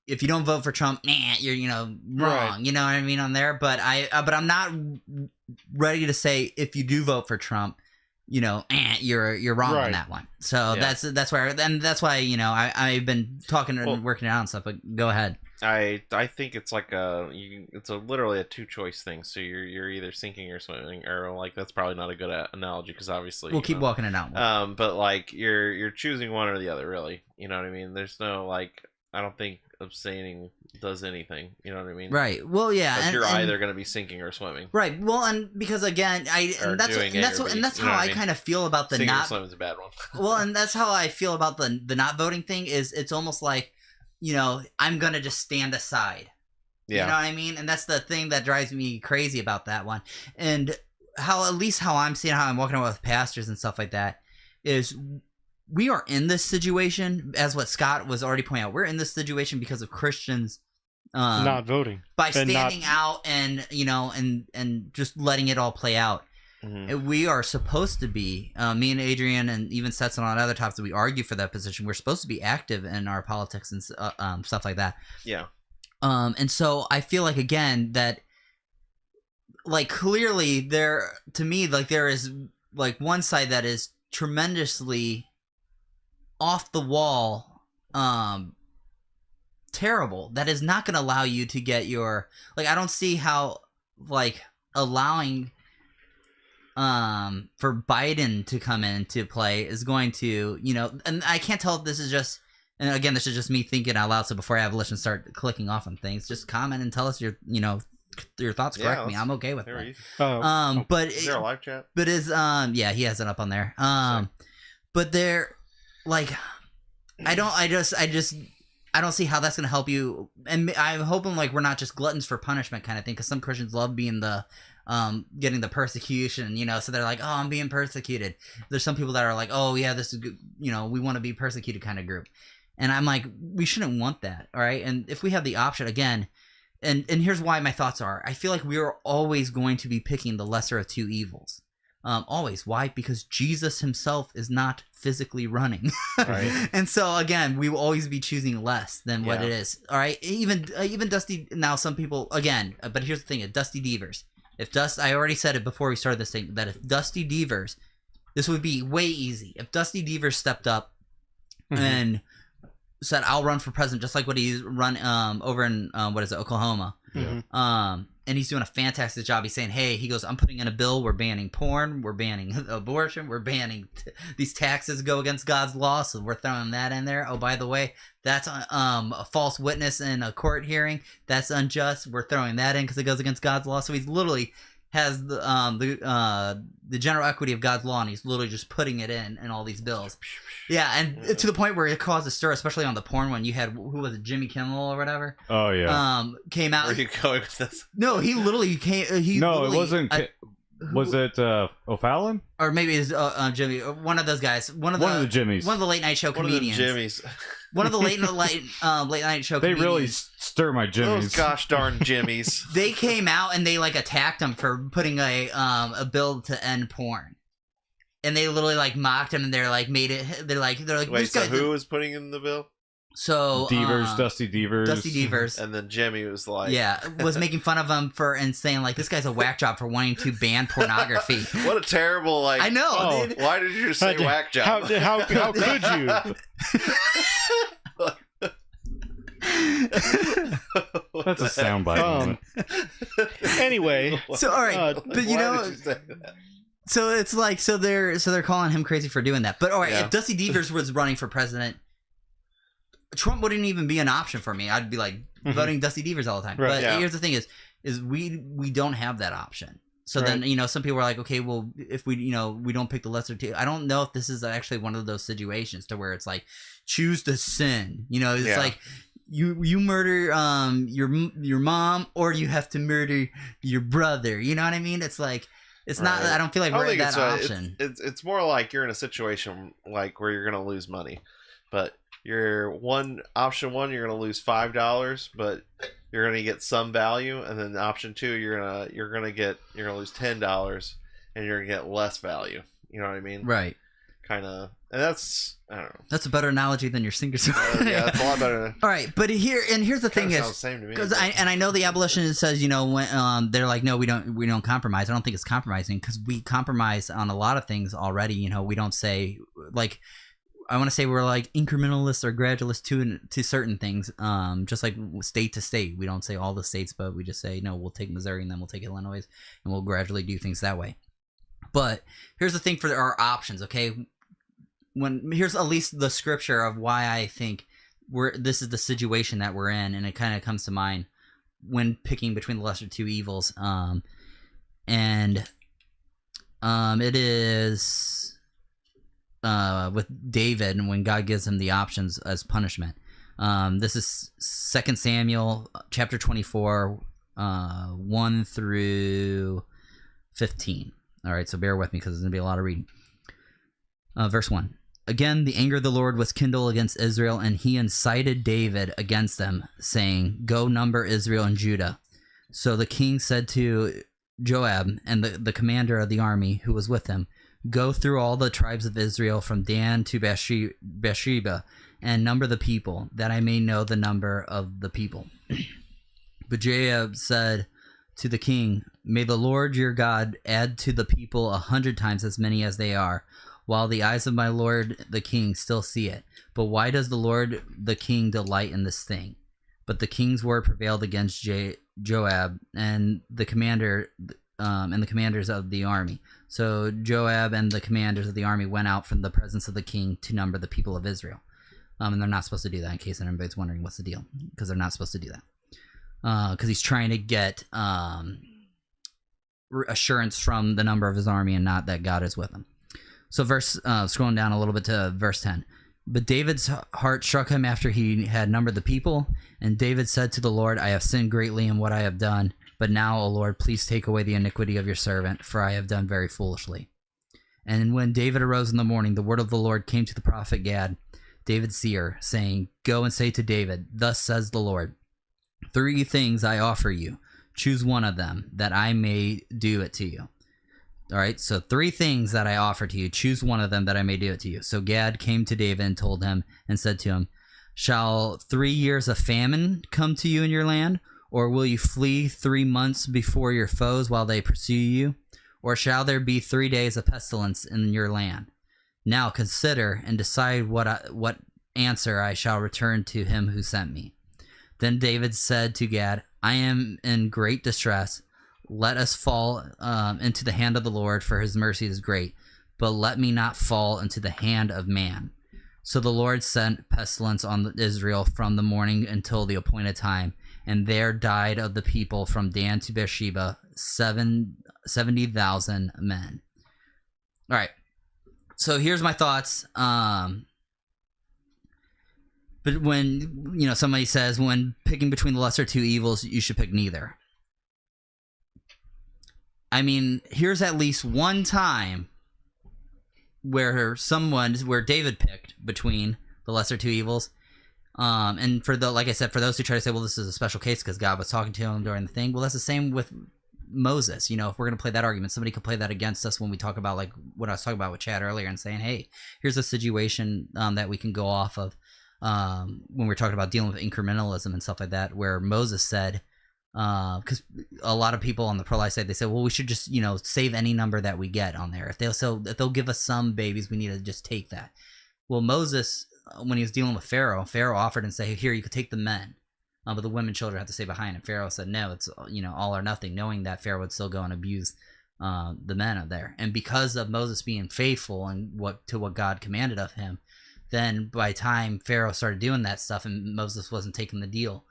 if you don't vote for Trump, you're wrong. Right. You know what I mean on there. But I'm not ready to say if you do vote for Trump, you're wrong on that one. So that's where, and that's why I've been talking and working it out and stuff. But go ahead. I think it's like it's literally a two-choice thing. So you're either sinking or swimming, or like that's probably not a good analogy because obviously we'll keep walking it out. But like you're choosing one or the other, really. You know what I mean? There's no I don't think abstaining does anything. You know what I mean? Right. Well, yeah. And you're either going to be sinking or swimming. Right. Well, and because again, that's how I kind of feel about the sinking not. Or swimming is a bad one. Well, and that's how I feel about the not voting thing. Is it's almost like, I'm gonna just stand aside. Yeah. You know what I mean? And that's the thing that drives me crazy about that one. And how I'm seeing how I'm walking around with pastors and stuff like that is. We are in this situation, as what Scott was already pointing out. We're in this situation because of Christians not voting by standing out and and just letting it all play out. Mm-hmm. We are supposed to be me and Adrian and even Stetson on other topics that we argue for that position. We're supposed to be active in our politics and stuff like that. Yeah. And so I feel like again that clearly there is one side that is tremendously off the wall terrible that is not going to allow you to get your I don't see how allowing for Biden to come into play is going to and I can't tell if this is just, and again this is just me thinking out loud, so before I have listeners start clicking off on things, just comment and tell us your thoughts. Correct me, I'm okay with that. But is there a live chat? But is he has it up on there. But they're I don't see how that's gonna help you, and I'm hoping we're not just gluttons for punishment kind of thing, because some Christians love being the getting the persecution, so they're like, oh, I'm being persecuted. There's some people that are like, oh yeah, this is good, we want to be persecuted kind of group, and I'm like, we shouldn't want that, all right? And if we have the option again, and here's why my thoughts are, I feel like we are always going to be picking the lesser of two evils. Always. Why? Because Jesus himself is not physically running. Right. And so again, we will always be choosing less than what it is. All right. Even Dusty. Now some people again, but here's the thing: Dusty Devers. I already said it before we started this thing, that if Dusty Devers, this would be way easy. If Dusty Devers stepped up and said, "I'll run for president," just like what he's run over in Oklahoma. Mm-hmm. And he's doing a fantastic job. He's saying, hey, he goes, I'm putting in a bill. We're banning porn. We're banning abortion. We're banning these taxes go against God's law. So we're throwing that in there. Oh, by the way, that's a false witness in a court hearing. That's unjust. We're throwing that in because it goes against God's law. So he's literally has the general equity of God's law, and he's literally just putting it in all these bills. Yeah, and to the point where it caused a stir, especially on the porn one. You had, who was it, Jimmy Kimmel or whatever? Oh yeah. Came out. Where are you going with this? No, he literally came. No, it wasn't. Was it O'Fallon? Or maybe it's Jimmy, one of those guys. One of the Jimmys. One of the late night show comedians. One of the Jimmys. One of the late night show they comedians. really stir my Jimmys. Those gosh darn Jimmys. They came out and they attacked him for putting a bill to end porn. And they literally mocked him, and they're made it. They're like. Wait, so who was putting in the bill? So Dusty Devers, and then Jimmy was like, was making fun of him and saying this guy's a whack job for wanting to ban pornography. What a terrible I know. Dude. Why did you just say whack job? How could you? That's a soundbite. Anyway, so all right, but so it's so they're calling him crazy for doing that. But all right, if Dusty Devers was running for president, Trump wouldn't even be an option for me. I'd be voting Dusty Devers all the time. Right, but here's the thing: is we don't have that option. So then some people are like, okay, well, if we we don't pick the lesser two. I don't know if this is actually one of those situations to where it's choose to sin. It's you murder your mom, or you have to murder your brother. You know what I mean? It's it's not. I don't feel like we're at that option. It's more like you're in a situation where you're gonna lose money, but you're option one, you're gonna lose $5, but you're gonna get some value, and then option two, you're gonna lose $10, and you're gonna get less value. You know what I mean? Right. kind of, and that's, I don't know. That's a better analogy than your singer songwriter. Yeah, that's a lot better. All right, but here's the thing is, because I know the abolitionist says, you know, when they're like, no, we don't compromise. I don't think it's compromising, because we compromise on a lot of things already. You know, we don't say, like, I want to say we're like incrementalists or gradualists to certain things, just like state to state. We don't say all the states, but we just say, no, we'll take Missouri and then we'll take Illinois, and we'll gradually do things that way. But here's the thing for our options, okay? Here's at least the scripture of why I think this is the situation that we're in, and it kind of comes to mind when picking between the lesser two evils. It is with David, and when God gives him the options as punishment. This is 2 Samuel chapter 24, 1 through 15. All right, so bear with me because there's going to be a lot of reading. Verse 1. Again, the anger of the Lord was kindled against Israel, and he incited David against them, saying, Go number Israel and Judah. So the king said to Joab and the commander of the army who was with him, Go through all the tribes of Israel from Dan to Beersheba, and number the people, that I may know the number of the people. But Joab said to the king, May the Lord your God add to the people 100 times as many as they are, while the eyes of my lord the king still see it. But why does the Lord the king delight in this thing? But the king's word prevailed against Joab and the commander and the commanders of the army. So Joab and the commanders of the army went out from the presence of the king to number the people of Israel. And they're not supposed to do that, in case anybody's wondering what's the deal, because they're not supposed to do that. Because he's trying to get assurance from the number of his army, and not that God is with him. So scrolling down a little bit to verse 10. But David's heart struck him after he had numbered the people, and David said to the Lord, I have sinned greatly in what I have done, but now, O Lord, please take away the iniquity of your servant, for I have done very foolishly. And when David arose in the morning, the word of the Lord came to the prophet Gad, David's seer, saying, Go and say to David, Thus says the Lord, 3 things I offer you. Choose one of them, that I may do it to you. All right, so 3 things that I offer to you. Choose one of them that I may do it to you. So Gad came to David and told him and said to him, Shall 3 years of famine come to you in your land? Or will you flee 3 months before your foes while they pursue you? Or shall there be 3 days of pestilence in your land? Now consider and decide what answer I shall return to him who sent me. Then David said to Gad, I am in great distress. Let us fall into the hand of the Lord, for his mercy is great. But let me not fall into the hand of man. So the Lord sent pestilence on Israel from the morning until the appointed time, and there died of the people from Dan to Beersheba 70,000 men. All right. So here's my thoughts. But when, somebody says when picking between the lesser two evils, you should pick neither. I mean, here's at least one time where David picked between the lesser two evils. And like I said, for those who try to say, well, this is a special case because God was talking to him during the thing. Well, that's the same with Moses. If we're going to play that argument, somebody could play that against us when we talk about like what I was talking about with Chad earlier and saying, hey, here's a situation that we can go off of when we're talking about dealing with incrementalism and stuff like that, where Moses said, because a lot of people on the pro-life side, they say, well, we should just, save any number that we get on there. If they'll give us some babies, we need to just take that. Well, Moses, when he was dealing with Pharaoh offered and say, here, you could take the men, but the women and children have to stay behind. And Pharaoh said, no, it's, all or nothing, knowing that Pharaoh would still go and abuse the men up there. And because of Moses being faithful and what God commanded of him, then by the time Pharaoh started doing that stuff and Moses wasn't taking the deal,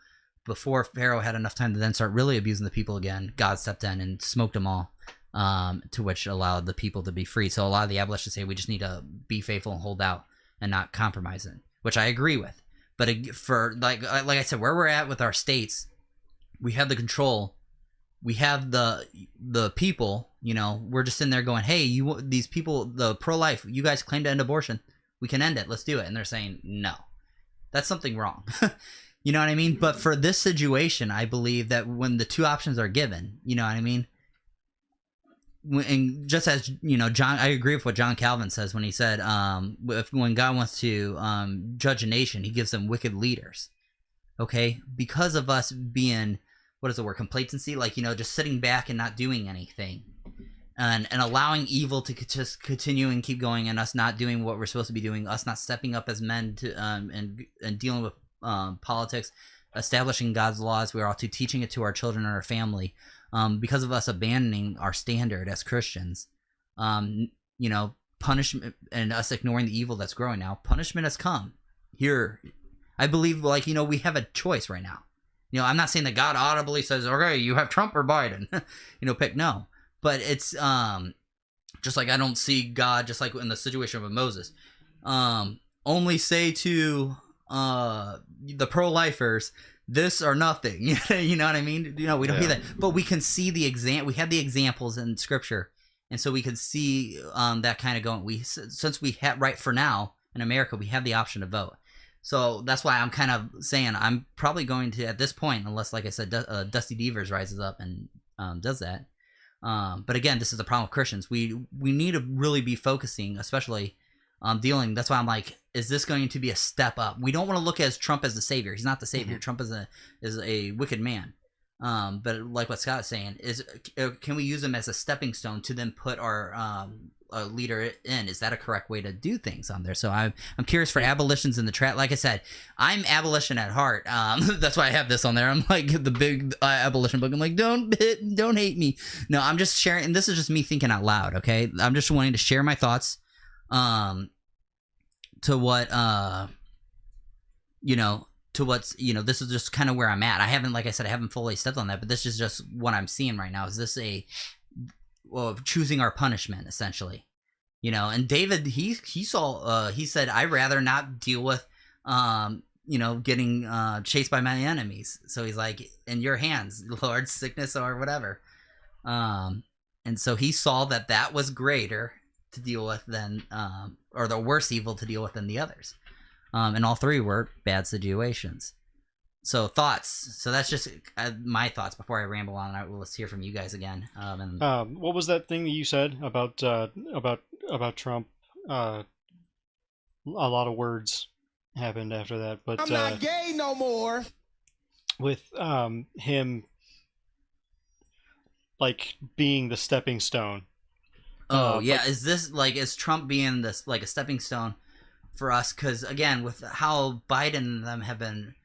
before Pharaoh had enough time to then start really abusing the people again, God stepped in and smoked them all, to which allowed the people to be free. So a lot of the abolitionists say we just need to be faithful and hold out and not compromise it, which I agree with. But for like I said, where we're at with our states, we have the control, we have the people. We're just in there going, hey, these people, the pro-life, you guys claim to end abortion, we can end it, let's do it. And they're saying no, that's something wrong. You know what I mean? But for this situation, I believe that when the two options are given, you know what I mean? and just as John, I agree with what John Calvin says when he said, when God wants to judge a nation, he gives them wicked leaders. Okay, because of us being, what is the word, complacency, like just sitting back and not doing anything, and allowing evil to just continue and keep going, and us not doing what we're supposed to be doing, us not stepping up as men to and dealing with politics, establishing God's laws. We're all to teaching it to our children and our family. Because of us abandoning our standard as Christians, punishment, and us ignoring the evil that's growing now, punishment has come. Here, I believe, we have a choice right now. I'm not saying that God audibly says, okay, you have Trump or Biden, pick. No. But it's just like I don't see God, just like in the situation with Moses, only say to the pro-lifers, this or nothing. You know what I mean? We don't hear that, but we can see we have the examples in Scripture, and so we can see that kind of going. Since we have, right, for now in America, we have the option to vote. So that's why I'm kind of saying I'm probably going to, at this point, unless, like I said, Dusty Devers rises up and does that. But again, this is the problem with Christians. We need to really be focusing, especially dealing. That's why I'm like, is this going to be a step up? We don't want to look at Trump as the savior. He's not the savior. Trump is a wicked man. But like what Scott is saying, can we use him as a stepping stone to then put our leader in? Is that a correct way to do things on there? So I'm curious for abolitions in the trap. Like I said, I'm abolition at heart. That's why I have this on there. I'm like the big abolition book. I'm like, don't hate me. No, I'm just sharing, and this is just me thinking out loud. Okay, I'm just wanting to share my thoughts. To what to what's this is just kind of where I'm at. I haven't, like I said, I haven't fully stepped on that, but this is just what I'm seeing right now. Is this choosing our punishment, essentially? And David, he saw, he said, I'd rather not deal with getting chased by my enemies. So he's like, in your hands, Lord, sickness or whatever. And so he saw that was greater to deal with than or the worst evil to deal with than the others, and all three were bad situations. So thoughts. So that's just my thoughts before I ramble on. Let's hear from you guys again. What was that thing that you said about Trump? A lot of words happened after that, but I'm not gay no more. With him like being the stepping stone. Is Trump being this like a stepping stone for us? Because again, with how Biden and them have been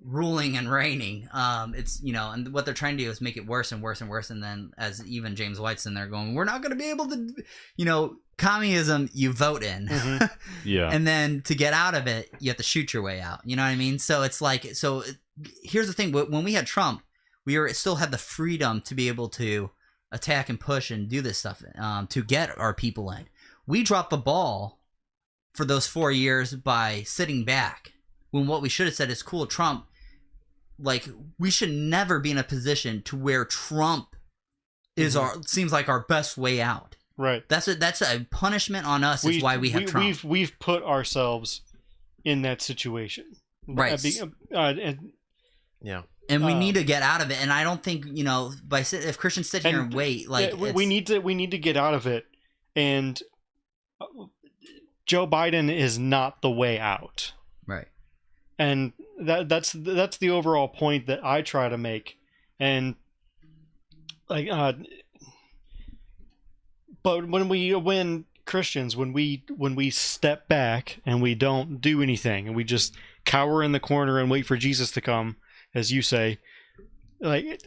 ruling and reigning, it's and what they're trying to do is make it worse and worse and worse. And then, as even James White's in there going, we're not going to be able to, communism you vote in, and then to get out of it, you have to shoot your way out. You know what I mean? So it's like, here's the thing: when we had Trump, we still had the freedom to be able to attack and push and do this stuff to get our people in. We dropped the ball for those 4 years by sitting back, when what we should have said is, cool, Trump, like, we should never be in a position to where Trump is seems like our best way out. Right. That's a punishment on us. Is why we have Trump. We've put ourselves in that situation. Right. Yeah. And we need to get out of it. And I don't think, if Christians sit here and wait, like, we need to get out of it. And Joe Biden is not the way out. Right. And that's the overall point that I try to make. And like, but when Christians, when we step back and we don't do anything and we just cower in the corner and wait for Jesus to come, as you say, like,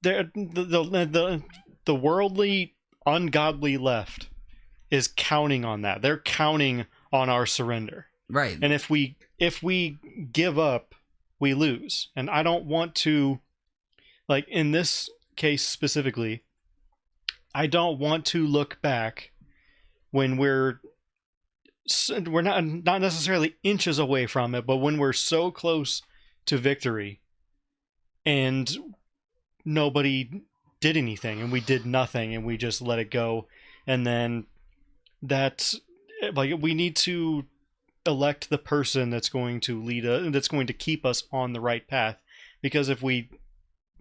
the worldly, ungodly left is counting on that. They're counting on our surrender. Right. And if we give up, we lose. And I don't want to, like, in this case specifically, I don't want to look back when we're not necessarily inches away from it, but when we're so close to victory and nobody did anything and we did nothing and we just let it go. And then that's like, we need to elect the person that's going to lead us, that's going to keep us on the right path. Because if we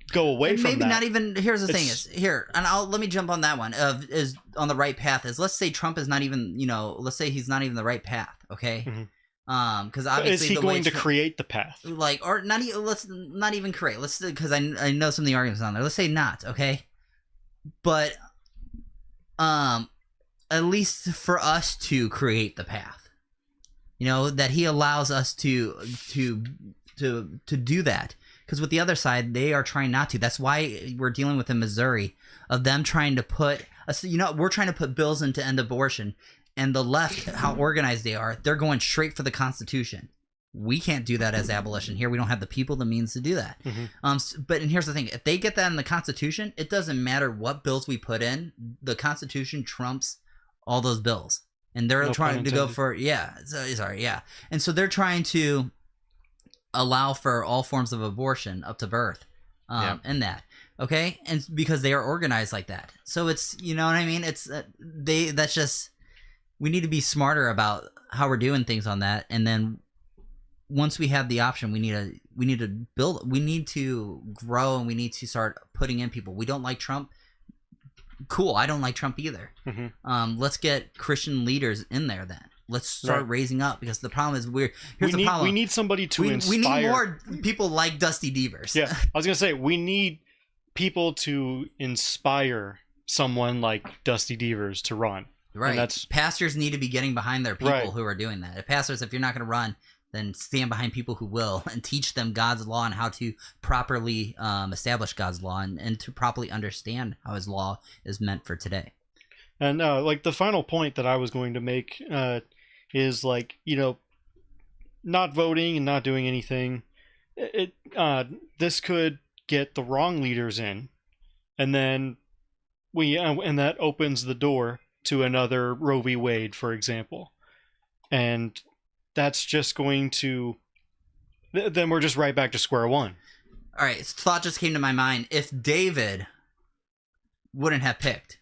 go away from maybe that. not even. Here's the thing: is here, and let me jump on that one. Is on the right path. Is let's say Trump is not even. Let's say he's not even the right path. Okay. Because obviously, is he going to create the path? Like, or not? Let's not even create. Let's because I know some of the arguments on there. Let's say not. Okay. But, at least for us to create the path, that he allows us to do that. Because with the other side, they are trying not to. That's why we're dealing with in Missouri of them trying to put, we're trying to put bills in to end abortion, and the left, how organized they are, they're going straight for the Constitution. We can't do that as abolition here. We don't have the people, the means to do that. But and here's the thing: if they get that in the Constitution, it doesn't matter what bills we put in. The Constitution trumps all those bills, and they're trying to go for and so they're trying to allow for all forms of abortion up to birth, and that and because they are organized like that. So it's what I mean. It's that's just we need to be smarter about how we're doing things on that, and then. Once we have the option, we need to build. We need to grow, and we need to start putting in people. We don't like Trump. Cool, I don't like Trump either. Let's get Christian leaders in there then. Let's start raising up, because the problem is here's the problem. We need somebody to inspire. We need more people like Dusty Devers. Yeah, I was gonna say we need people to inspire someone like Dusty Devers to run. Right. And that's pastors need to be getting behind their people who are doing that. If you're not going to run, then stand behind people who will, and teach them God's law and how to properly establish God's law, and to properly understand how his law is meant for today. And like the final point that I was going to make is like, not voting and not doing anything. This could get the wrong leaders in, and then and that opens the door to another Roe v. Wade, for example. And that's just going to, then we're just right back to square one. All right, thought just came to my mind. If David wouldn't have picked,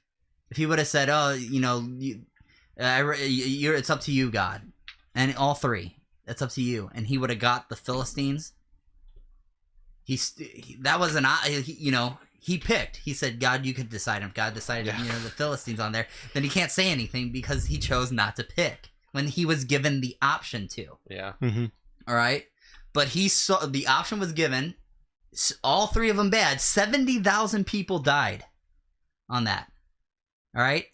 if he would have said, "Oh, it's up to you, God," and all three, it's up to you, and he would have got the Philistines. He picked. He said, "God, you could decide." If God decided, the Philistines on there, then he can't say anything because he chose not to pick when he was given the option to. Yeah. All right. But the option was given. All three of them bad. 70,000 people died on that. All right.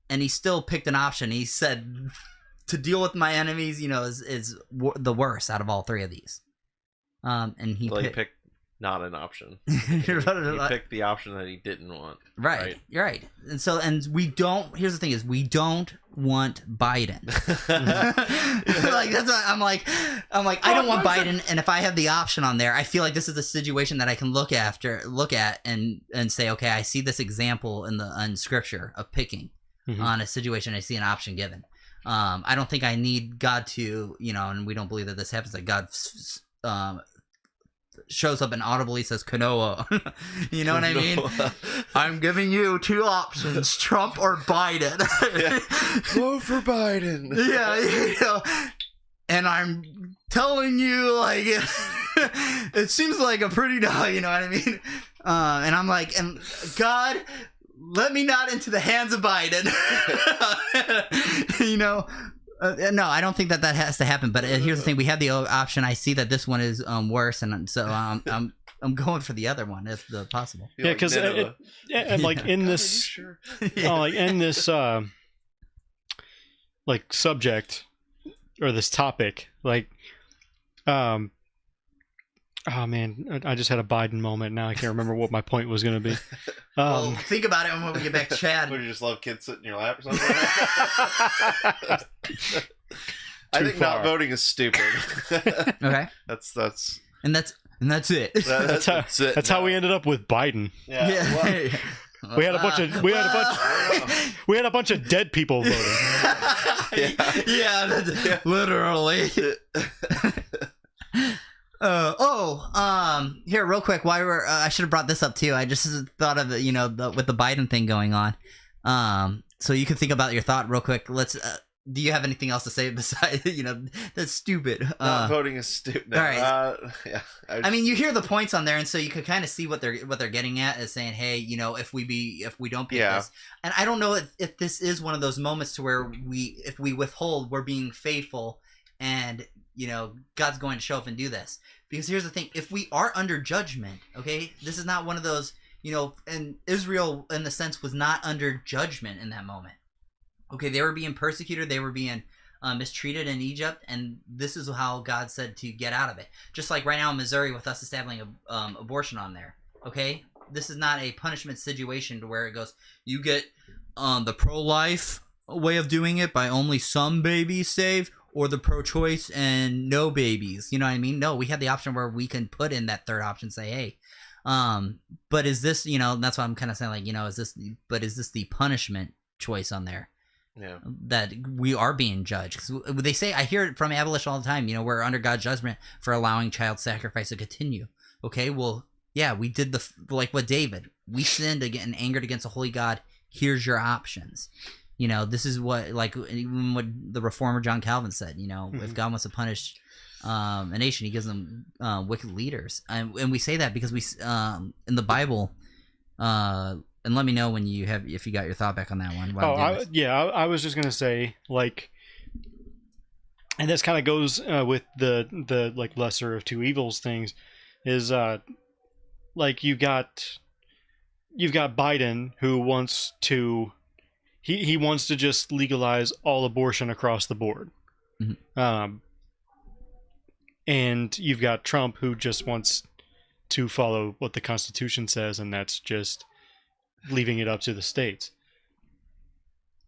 And he still picked an option. He said, to deal with my enemies, is the worst out of all three of these. And he picked not an option. He picked the option that he didn't want. Right. You're right. And we don't. Here's the thing: is we don't want Biden. Like that's what I'm like. I don't want Biden. And if I have the option on there, I feel like this is a situation that I can look at and say, okay, I see this example in Scripture of picking on a situation. I see an option given. I don't think I need God to, and we don't believe that this happens. That God shows up and audibly says Kanoa. You know what I mean? I'm giving you two options, Trump or Biden. Vote for Biden. Yeah, and I'm telling you, like, it seems like a pretty, you know what I mean? And I'm like, and God, let me not into the hands of Biden. No, I don't think that has to happen. But here's the thing: we have the option. I see that this one is worse, and so I'm going for the other one if possible. Yeah, because in this, like subject or this topic, oh man, I just had a Biden moment. Now I can't remember what my point was going to be. Well, think about it when we get back to Chad. Would you just love kids sitting in your lap or something? I think not voting is stupid. Okay. That's it. That's how we ended up with Biden. Yeah. We had a bunch of dead people voting. Yeah, literally. Here, real quick, I should have brought this up too. I just thought of it, with the Biden thing going on. So you can think about your thought real quick. do you have anything else to say besides, that's stupid? Not voting is stupid. All right. Yeah. I mean, you hear the points on there, and so you could kind of see what they're getting at is saying, hey, if we don't pick this, and I don't know if this is one of those moments to where if we withhold, we're being faithful, and God's going to show up and do this. Because here's the thing: if we are under judgment, okay, this is not one of those, and Israel in the sense was not under judgment in that moment. Okay, they were being persecuted, they were being mistreated in Egypt, and this is how God said to get out of it. Just like right now in Missouri with us establishing abortion on there. Okay, this is not a punishment situation to where it goes, you get the pro-life way of doing it by only some babies saved, or the pro-choice and no babies. You know what I mean? No, we have the option where we can put in that third option, say, hey, but is this, that's what I'm kind of saying, like, is this the punishment choice on there? Yeah. That we are being judged. 'Cause they say, I hear it from abolition all the time, we're under God's judgment for allowing child sacrifice to continue. Okay, well, yeah, we did like what David, we sinned and angered against a holy God. Here's your options. This is what, like, even what the reformer John Calvin said, if God wants to punish a nation, he gives them wicked leaders. And we say that because we, in the Bible, and let me know when if you got your thought back on that one. I was just gonna say, like, and this kind of goes with the like lesser of two evils things, is like you've got Biden who wants to he wants to just legalize all abortion across the board, and you've got Trump who just wants to follow what the Constitution says, and that's just leaving it up to the states.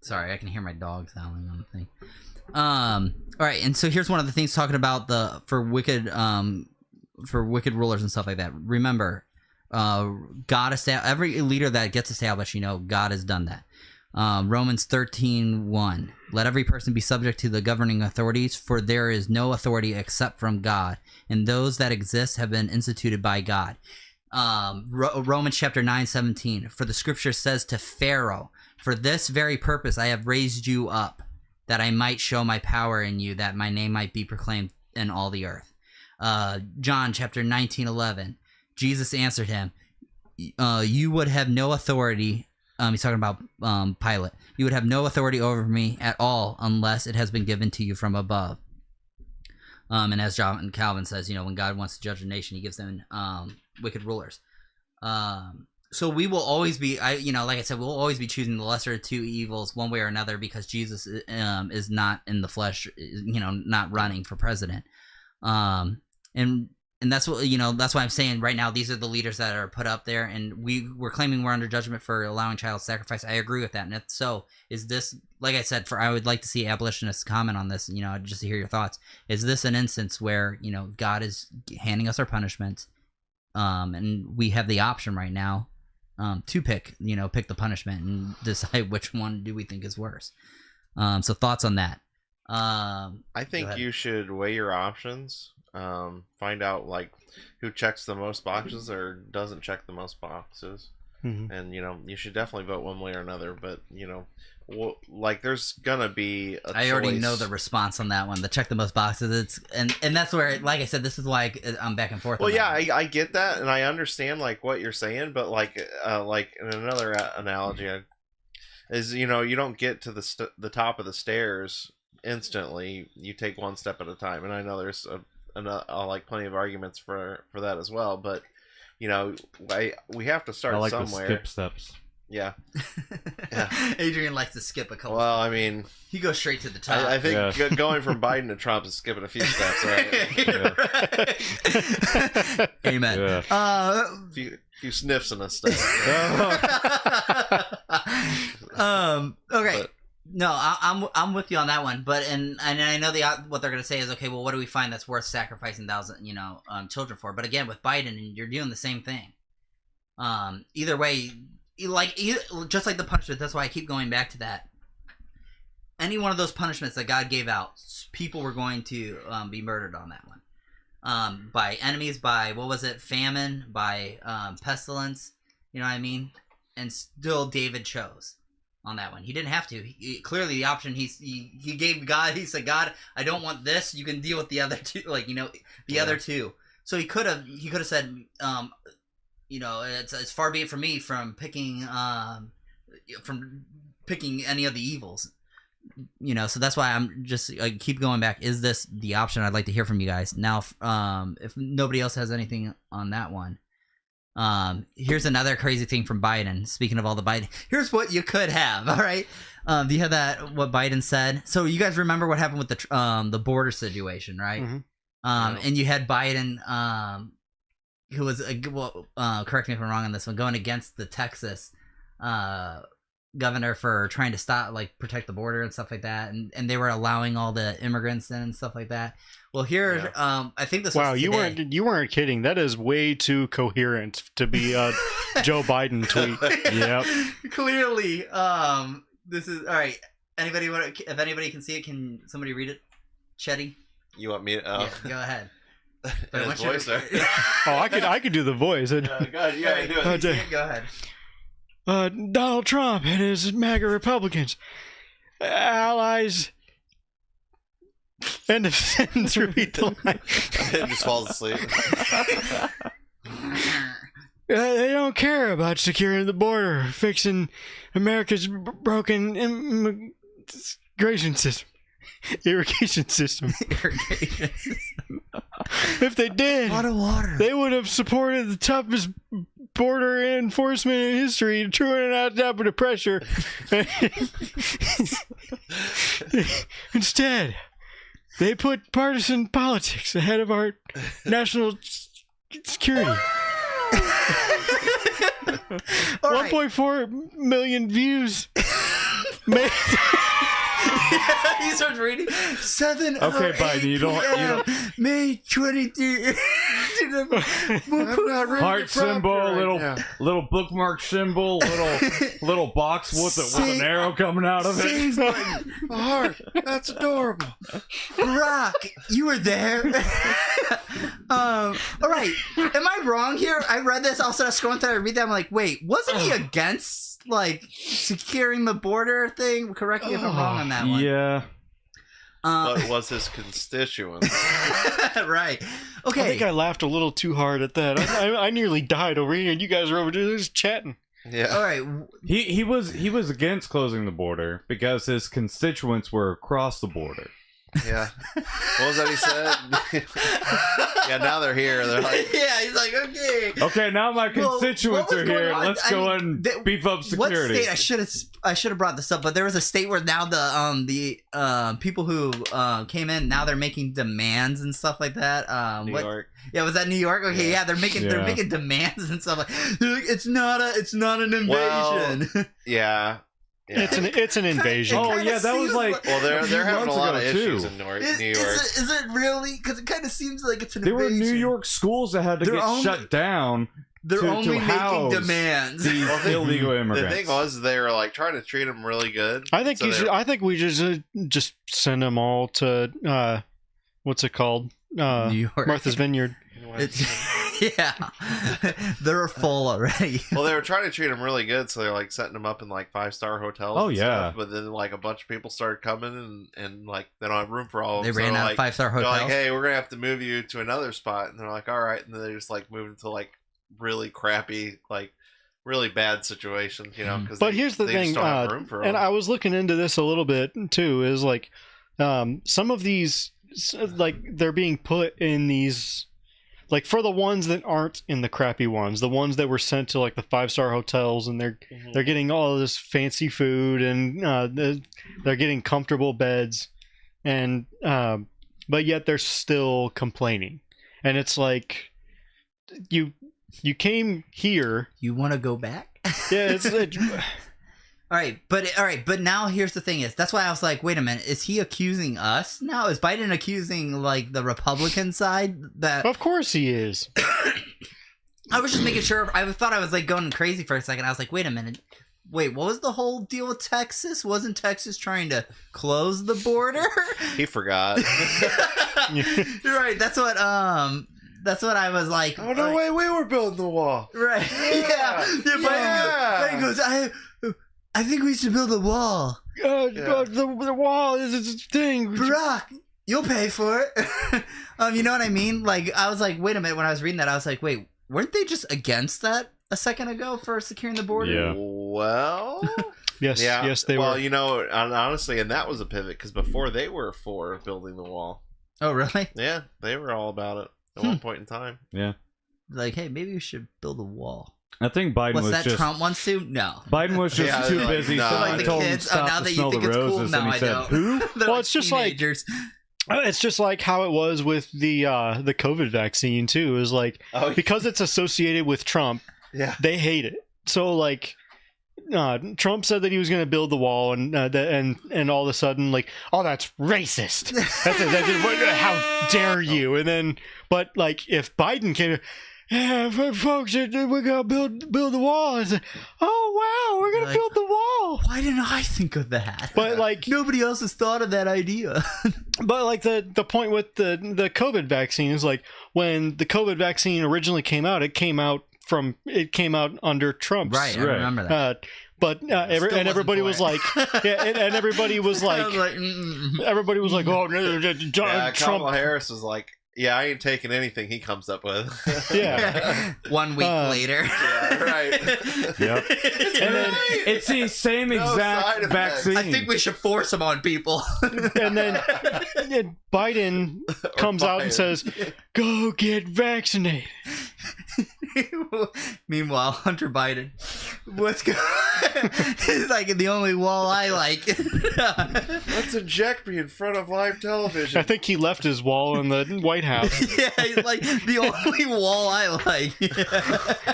Sorry, I can hear my dog howling on the thing. All right, and so here's one of the things talking about for wicked rulers and stuff like that. Remember, God every leader that gets established, God has done that. Romans 13:1. Let every person be subject to the governing authorities, for there is no authority except from God, and those that exist have been instituted by God. Romans chapter 9:17. For the scripture says to Pharaoh, for this very purpose I have raised you up, that I might show my power in you, that my name might be proclaimed in all the earth. John chapter 19:11. Jesus answered him, you would have no authority. He's talking about Pilate. You would have no authority over me at all unless it has been given to you from above. And as John Calvin says, when God wants to judge a nation, he gives them wicked rulers. So we will always be, like I said, we'll always be choosing the lesser of two evils one way or another, because Jesus is not in the flesh, not running for president. And that's what, that's why I'm saying right now, these are the leaders that are put up there, and we're claiming we're under judgment for allowing child sacrifice. I agree with that. And if so, is this, like I said, I would like to see abolitionists comment on this, just to hear your thoughts. Is this an instance where, God is handing us our punishment, and we have the option right now to pick the punishment and decide which one do we think is worse? So thoughts on that? I think you should weigh your options. Find out like who checks the most boxes or doesn't check the most boxes, and you should definitely vote one way or another. But like there's gonna be I already know the response on that one. The check the most boxes. And that's where, like I said, this is why I'm back and forth. Well, yeah, I get that, and I understand like what you're saying, but like in another analogy is you don't get to the top of the stairs instantly. You take one step at a time, and I know there's like plenty of arguments for that as well, but we have to start somewhere. To skip steps. Yeah. Adrian likes to skip a couple. Well, I mean, he goes straight to the top. I think going from Biden to Trump is skipping a few steps, right? Amen. Yeah. Few sniffs and a step. Okay. But, no, I'm with you on that one, but and I know what they're gonna say is, okay, well, what do we find that's worth sacrificing children for? But again, with Biden, you're doing the same thing. Either way, just like the punishment. That's why I keep going back to that. Any one of those punishments that God gave out, people were going to be murdered on that one, by enemies, by famine, by pestilence. You know what I mean? And still, David chose. on that one. He didn't have to. Clearly, the option he gave God. He said, "God, I don't want this. You can deal with the other two, the other two." So he could have said, it's far be it from me from picking any of the evils. So that's why I keep going back. Is this the option? I'd like to hear from you guys now. If nobody else has anything on that one. Here's another crazy thing from Biden. Speaking of all the Biden, here's what you could have. All right. Do you have that? What Biden said? So you guys remember what happened with the border situation, right? Mm-hmm. And you had Biden, who was correct me if I'm wrong on this one, going against the Texas governor for trying to protect the border and stuff like that, and they were allowing all the immigrants in and stuff like that. Well, here, I think this. Wow, was today. you weren't kidding. That is way too coherent to be a Joe Biden tweet. Yep. Clearly, this is all right. If anybody can see it, can somebody read it? Chetty? You want me to? Yeah, go ahead. His voice there. Oh, I could do the voice. Go ahead. Yeah, do it. Go ahead. Donald Trump and his MAGA Republicans, allies. End of sentence. Repeat the line. It just falls asleep. They don't care about securing the border, fixing America's broken irrigation system. If they did, a lot of water. They would have supported the toughest border enforcement in history, true and out top of the pressure. Instead, they put partisan politics ahead of our national security. 1.4 million views. He starts reading 7. Okay, Biden, you don't. May 23. Heart symbol, little bookmark symbol, little box with an arrow coming out of it. A heart. That's adorable. Rock, you were there. All right. Am I wrong here? I read this. Also, I was scrolling through. I read that. I'm like, wait, wasn't he against securing the border thing? Correct me if I'm wrong on that one. Yeah. What was his constituents? Right. Okay. I think I laughed a little too hard at that. I nearly died over here, and you guys were over there just chatting. Yeah. All right. He was against closing the border because his constituents were across the border. Yeah. What was that he said? Yeah, now they're here. They're like, yeah, he's like, okay. Okay, now my constituents are here. Let's go and beef up security. What state? I should have brought this up, but there was a state where now the people who came in, now they're making demands and stuff like that. New York. Yeah, was that New York? Okay, yeah, they're making demands and stuff they're like it's not an invasion. Well, yeah. Yeah. It's an invasion. Oh yeah, that was like. Well, they're having a lot of issues in New York. Is it really? Because it kind of seems like it's an invasion. invasion. There were New York schools that had to get shut down. They're only making demands. These illegal immigrants. The thing was, they were trying to treat them really good. I think I think we just send them all to what's it called? New York. Martha's Vineyard. Yeah, they're full already. Well, they were trying to treat them really good, so they're setting them up in 5-star hotels. Oh and yeah, stuff. But then a bunch of people started coming and they don't have room for all of them. They ran out of 5-star hotels. They're like, hey, we're gonna have to move you to another spot, and they're like, all right, and then they just moved into really crappy, really bad situations, because. But here's the thing, and I was looking into this a little bit too. Is some of these they're being put in these. For the ones that aren't in the crappy ones, the ones that were sent to the 5-star hotels, and they're getting all of this fancy food, and they're getting comfortable beds, and but yet they're still complaining, and it's you came here, you want to go back? Yeah, it's. All right, but now here's the thing is, that's why I was like, wait a minute, is he accusing us now? Is Biden accusing the Republican side? That of course he is. I was just making sure. I thought I was going crazy for a second. I was like, wait a minute, what was the whole deal with Texas? Wasn't Texas trying to close the border? He forgot. You're right. That's what I was like. Oh no, wait, we were building the wall. Right? Yeah. Biden goes, I think we should build a wall. The wall is a thing. Barack, you'll pay for it. You know what I mean? Like, I was like, wait a minute. When I was reading that, I was like, wait, weren't they just against that a second ago for securing the border? Yeah. Well, yes, they were. Well, you know, honestly, and that was a pivot because before they were for building the wall. Oh, really? Yeah, they were all about it at one point in time. Yeah. Like, hey, maybe we should build a wall. I think Biden What's was that just Trump wants to? No. Biden was just too busy. no. Someone Like the told him kids, stop now to that you smell think the it's cool, roses, no, and he I said, don't. "Who?" Well, it's just teenagers. It's just like how it was with the COVID vaccine too. Is like because it's associated with Trump, they hate it. So like, Trump said that he was going to build the wall, and all of a sudden, like, oh, that's racist. How dare you? And then, but like, if Biden came, yeah, folks, we're gonna build the wall. And say, oh wow, we're gonna Like, build the wall. Why didn't I think of that? But like, nobody else has thought of that idea. But like the point with the COVID vaccine is like when the COVID vaccine originally came out, it came out under Trump's. Right, I remember that. Everybody was like, and everybody was like, everybody was like, oh, Trump. Kamala Harris was like, yeah, I ain't taking anything he comes up with. Yeah. 1 week later. Yeah, right. Yep. And then it's the same exact vaccine. I think we should force them on people. And then Biden comes out and says, go get vaccinated. Meanwhile, Hunter Biden, what's going He's like, the only wall I like. Let's inject me in front of live television. I think he left his wall in the White House. Yeah, he's like, the only wall I like.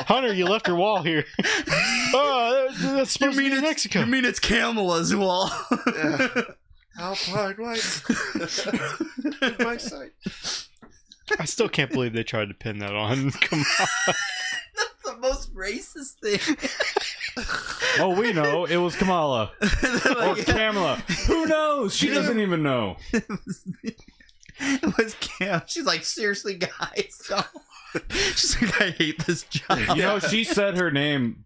Hunter, you left your wall here. Oh, that's supposed to be in Mexico. You mean it's Kamala's wall? Alpine white. My sight. I still can't believe they tried to pin that on. Come on. That's the most racist thing. Oh, we know. It was Kamala. Or Kamala. Who knows? She doesn't even know. It was Cam. She's like, seriously, guys. No. She's like, I hate this job. You know, she said her name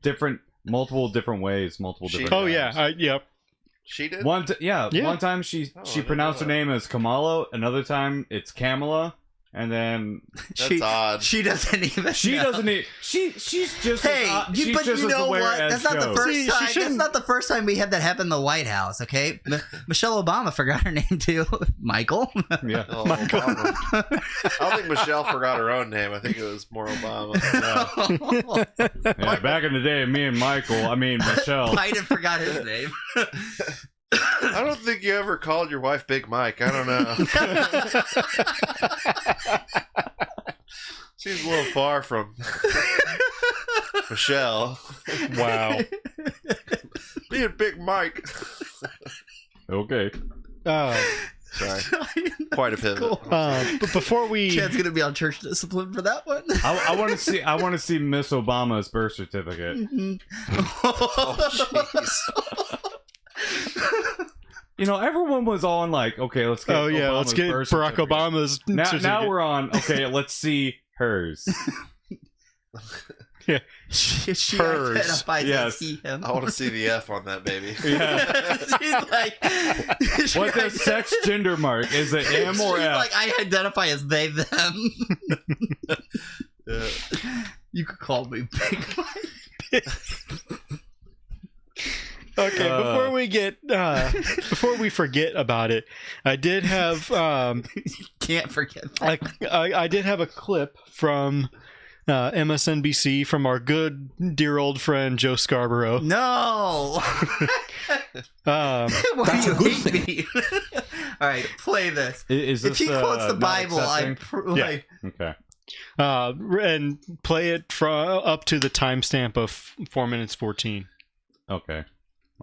multiple different ways, multiple different times. Yeah. Yep. She did? One time she pronounced her name as Kamala. Another time it's Kamala. And then that's odd. She doesn't even. She know. doesn't. She's just. Hey, she's but just you know what? That's not the first time. See, that's not the first time we had that happen in the White House. Okay, Michelle Obama forgot her name too. Michael. Yeah, Michael. I don't think Michelle forgot her own name. I think it was more Obama. Yeah, back in the day, Michelle. Biden forgot his name. I don't think you ever called your wife Big Mike. I don't know. Seems a little far from Michelle. Wow. Being Big Mike. Okay. Sorry. Quite a pivot. But before we, Chad's gonna be on church discipline for that one. I want to see. I want to see Miss Obama's birth certificate. Oh, jeez. You know, everyone was on like, okay, let's get. Let's get Barack Obama's. Now we're on. Okay, let's see hers. Yeah, she hers. identifies as he, him. I want to see the F on that baby. Yeah. She's like, what's the sex gender mark? Is it M or she's F? like, I identify as they them. You could call me Big Mike. Okay, before we forget about it, I did have can't forget. I did have a clip from MSNBC from our good dear old friend Joe Scarborough. No. Why do you hate me? All right, play this. Is this if he quotes the Bible, I okay. And play it from up to the timestamp of 4 minutes 14. Okay.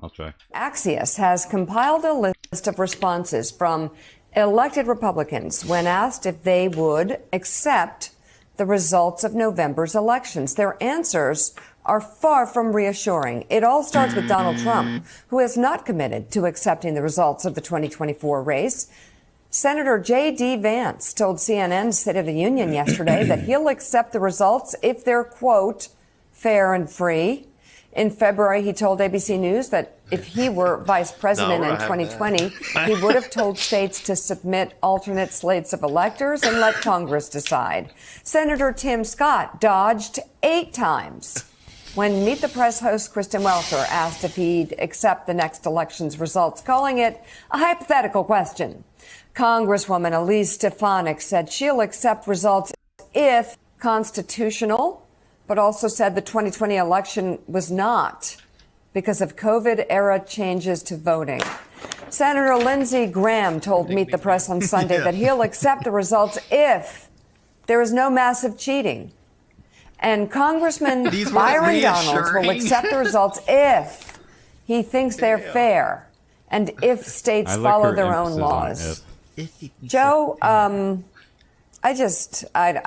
I'll try. Axios has compiled a list of responses from elected Republicans when asked if they would accept the results of November's elections. Their answers are far from reassuring. It all starts with Donald Trump, who has not committed to accepting the results of the 2024 race. Senator J.D. Vance told CNN's State of the Union yesterday that he'll accept the results if they're, quote, fair and free. In February, he told ABC News that if he were vice president in 2020, he would have told states to submit alternate slates of electors and let Congress decide. Senator Tim Scott dodged 8 times when Meet the Press host Kristen Welker asked if he'd accept the next election's results, calling it a hypothetical question. Congresswoman Elise Stefanik said she'll accept results if constitutional, but also said the 2020 election was not because of COVID-era changes to voting. Senator Lindsey Graham told Meet the Press on Sunday that he'll accept the results if there is no massive cheating. And Congressman Byron Donalds will accept the results if he thinks they're fair and if states follow their own laws. Joe, I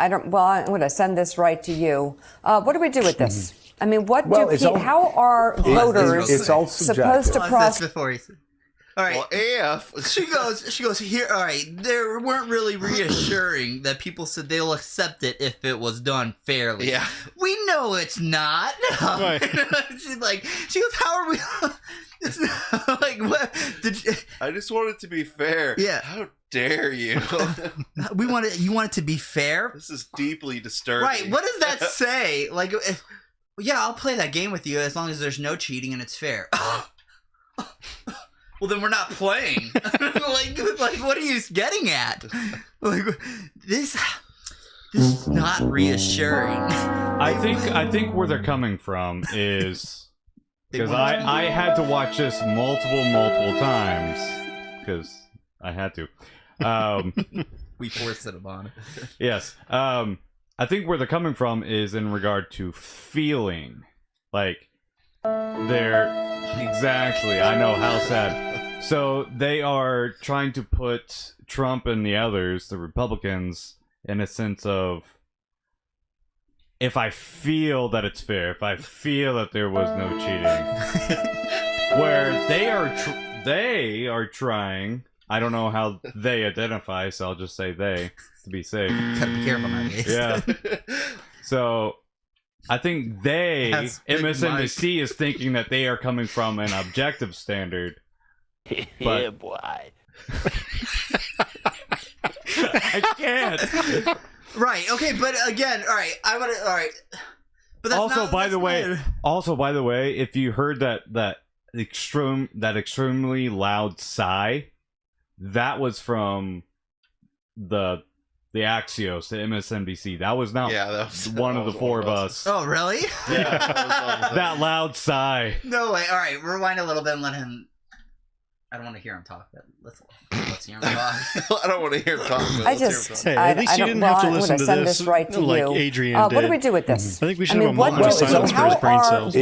don't, well, I'm going to send this right to you. What do we do with this? I mean, how are voters supposed to process? All right. Well, AF. She goes here. All right. They weren't really reassuring that people said they'll accept it if it was done fairly. Yeah. We know it's not. Right. she goes, how are we? It's like, what? I just want it to be fair. Yeah. How dare you? You want it to be fair? This is deeply disturbing. Right. What does that say? Like, yeah, I'll play that game with you as long as there's no cheating and it's fair. Well, then we're not playing. like, what are you getting at? Like, this is not reassuring. I think where they're coming from is because I had to watch this multiple times because I had to. We forced it upon. Yes. I think where they're coming from is in regard to feeling like they're exactly. I know how sad. So they are trying to put Trump and the others, the Republicans, in a sense of if I feel that it's fair, if I feel that there was no cheating, where they are trying. I don't know how they identify, so I'll just say they to be safe. Gotta be careful nowadays. Yeah. So I think MSNBC is thinking that they are coming from an objective standard. Yeah, boy. I can't. Right. Okay. But again, all right. All right. But that's also, by the way, if you heard that extremely loud sigh, that was from the Axios, the MSNBC. That was not one of the four of us. Oh, really? Yeah. That loud sigh. No way. All right. Rewind a little bit and let him. I don't want to hear him talk, but let's hear him talk. I don't want to hear him talk. At least you didn't have to listen to send this right to like you. Adrian did. What do we do with this? I think we should have a moment of silence for his brain cells.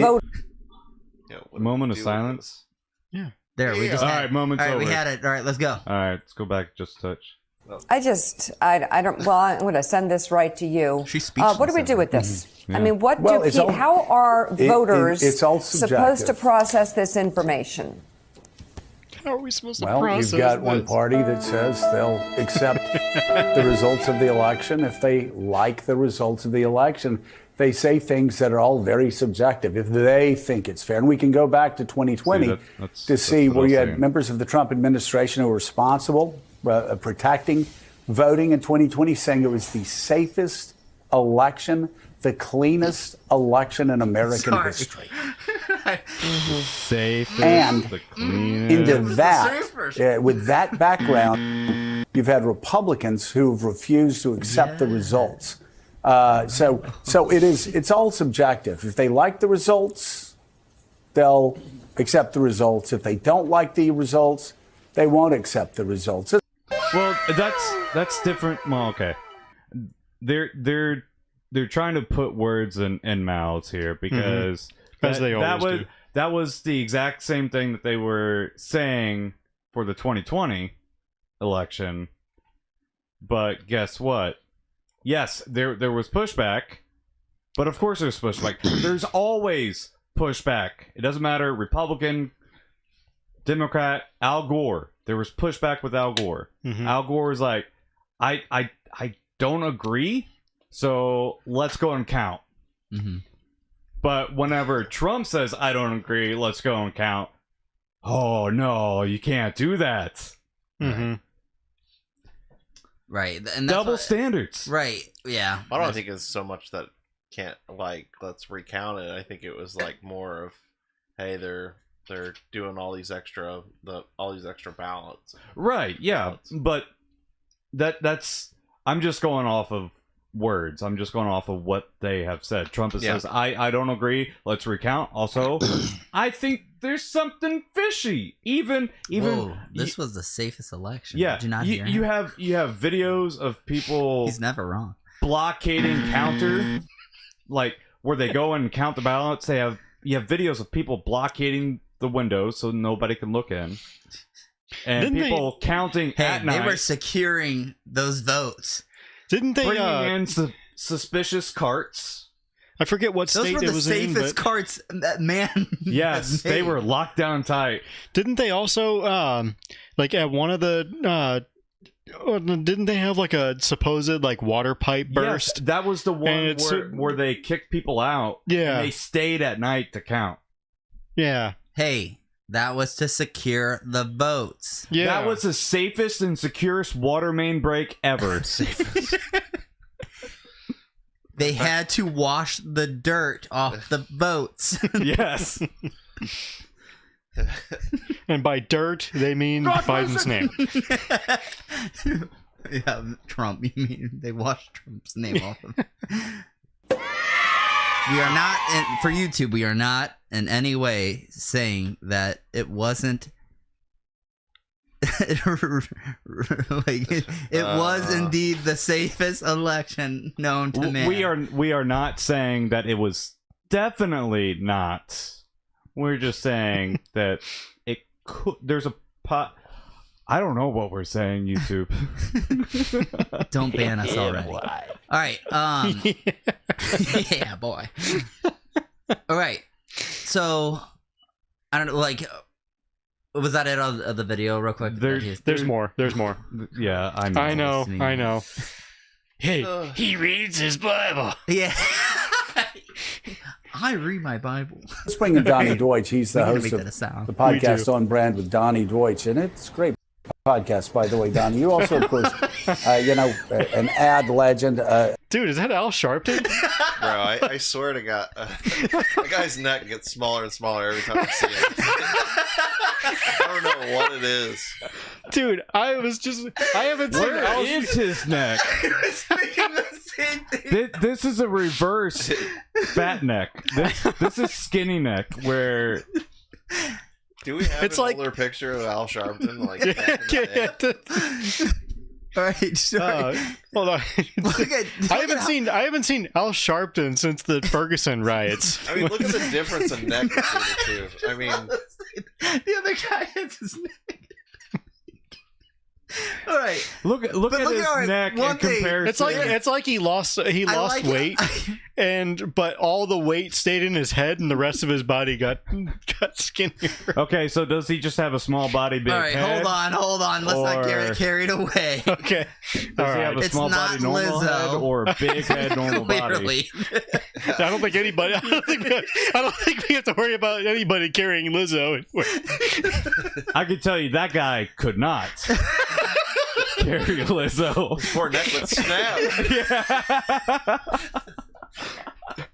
Moment of silence? Yeah. There, we just all right, moment's over. We had it. All right, let's go. All right, let's go back just a touch. I don't, well, I'm going to send this right to you. What do we do with this? Yeah. I mean, how are voters supposed to process this information? How are we supposed to process this? You've got one party that says they'll accept the results of the election if they like the results of the election. They say things that are all very subjective if they think it's fair. And we can go back to 2020 to see where you had members of the Trump administration who were responsible protecting voting in 2020, saying it was the safest election, the cleanest election in American history. Safest, and the cleanest. into that, with that background, you've had Republicans who've refused to accept the results. So it's all subjective. If they like the results, they'll accept the results. If they don't like the results, they won't accept the results. Well, that's different. Well, okay, they're trying to put words in mouths here because that was the exact same thing that they were saying for the 2020 election. But guess what? Yes, there was pushback, but of course there's pushback. There's always pushback. It doesn't matter, Republican, Democrat, Al Gore. There was pushback with Al Gore. Al Gore was like, I don't agree, so let's go and count. But whenever Trump says, I don't agree, let's go and count. Oh, no, you can't do that. Mm-hmm. Right. And that's double standards. Right. Yeah. I don't think it's so much that can't, like, let's recount it. I think it was like more of, hey, they're doing all these extra ballots. Right, yeah. But that's I'm just going off of words. I'm just going off of what they have said. Trump says, I don't agree. Let's recount. Also, I think there's something fishy. Even Whoa, this was the safest election. Yeah. Did you not hear him? You have videos of people He's never wrong. Blockading counter, like where they go and count the ballots. You have videos of people blockading the windows so nobody can look in. And Didn't people counting at night. They were securing those votes. Didn't they bringing in suspicious carts? I forget what Those state were it the was safest in. carts that man. Yes, they were locked down tight. Didn't they also, like at one of the, didn't they have like a supposed like water pipe burst? Yes, that was the one where they kicked people out. Yeah. And they stayed at night to count. Yeah. Hey, that was to secure the votes. Yeah. That was the safest and securest water main break ever. Safest. They had to wash the dirt off the votes. Yes. And by dirt, they mean Biden's name. Yeah, Trump. You mean they washed Trump's name off of. We are not, for YouTube, we are not in any way saying that it wasn't. It was indeed the safest election known to man. We are not saying that it was definitely not. We're just saying that it could. There's a pot. I don't know what we're saying, YouTube. Don't ban us already. All right. Yeah, boy. All right. So, I don't know, like, was that it of the video real quick? There's more. There's more. Yeah, I know. Hey, he reads his Bible. Yeah. I read my Bible. Let's bring in Donnie Deutsch. He's the host of the podcast On Brand with Donnie Deutsch, and it's a great podcast, by the way, Donnie. You also, of course, an ad legend. Dude, is that Al Sharpton? Bro, I swear to God, that guy's neck gets smaller and smaller every time I see him. I don't know what it is. Dude, I haven't seen Where is his neck? I was thinking the same thing. This is a reverse fat neck. This is skinny neck, where... Do we have an older picture of Al Sharpton? Like, all right, sorry. Hold on. I haven't seen Al Sharpton since the Ferguson riots. I mean, look at the difference in neck between the two. I mean, the other guy has his neck. All right. Look at his neck in comparison. It's like he lost weight, but all the weight stayed in his head, and the rest of his body got skinnier. Okay, so does he just have a small body, big head? Hold on. Let's not get carried away. Okay. Does he have a small body, normal head, or a big head, normal body? I don't think anybody. I don't think we have to worry about anybody carrying Lizzo. I can tell you that guy could not carry Lizzo. Poor neck would snap. Yeah.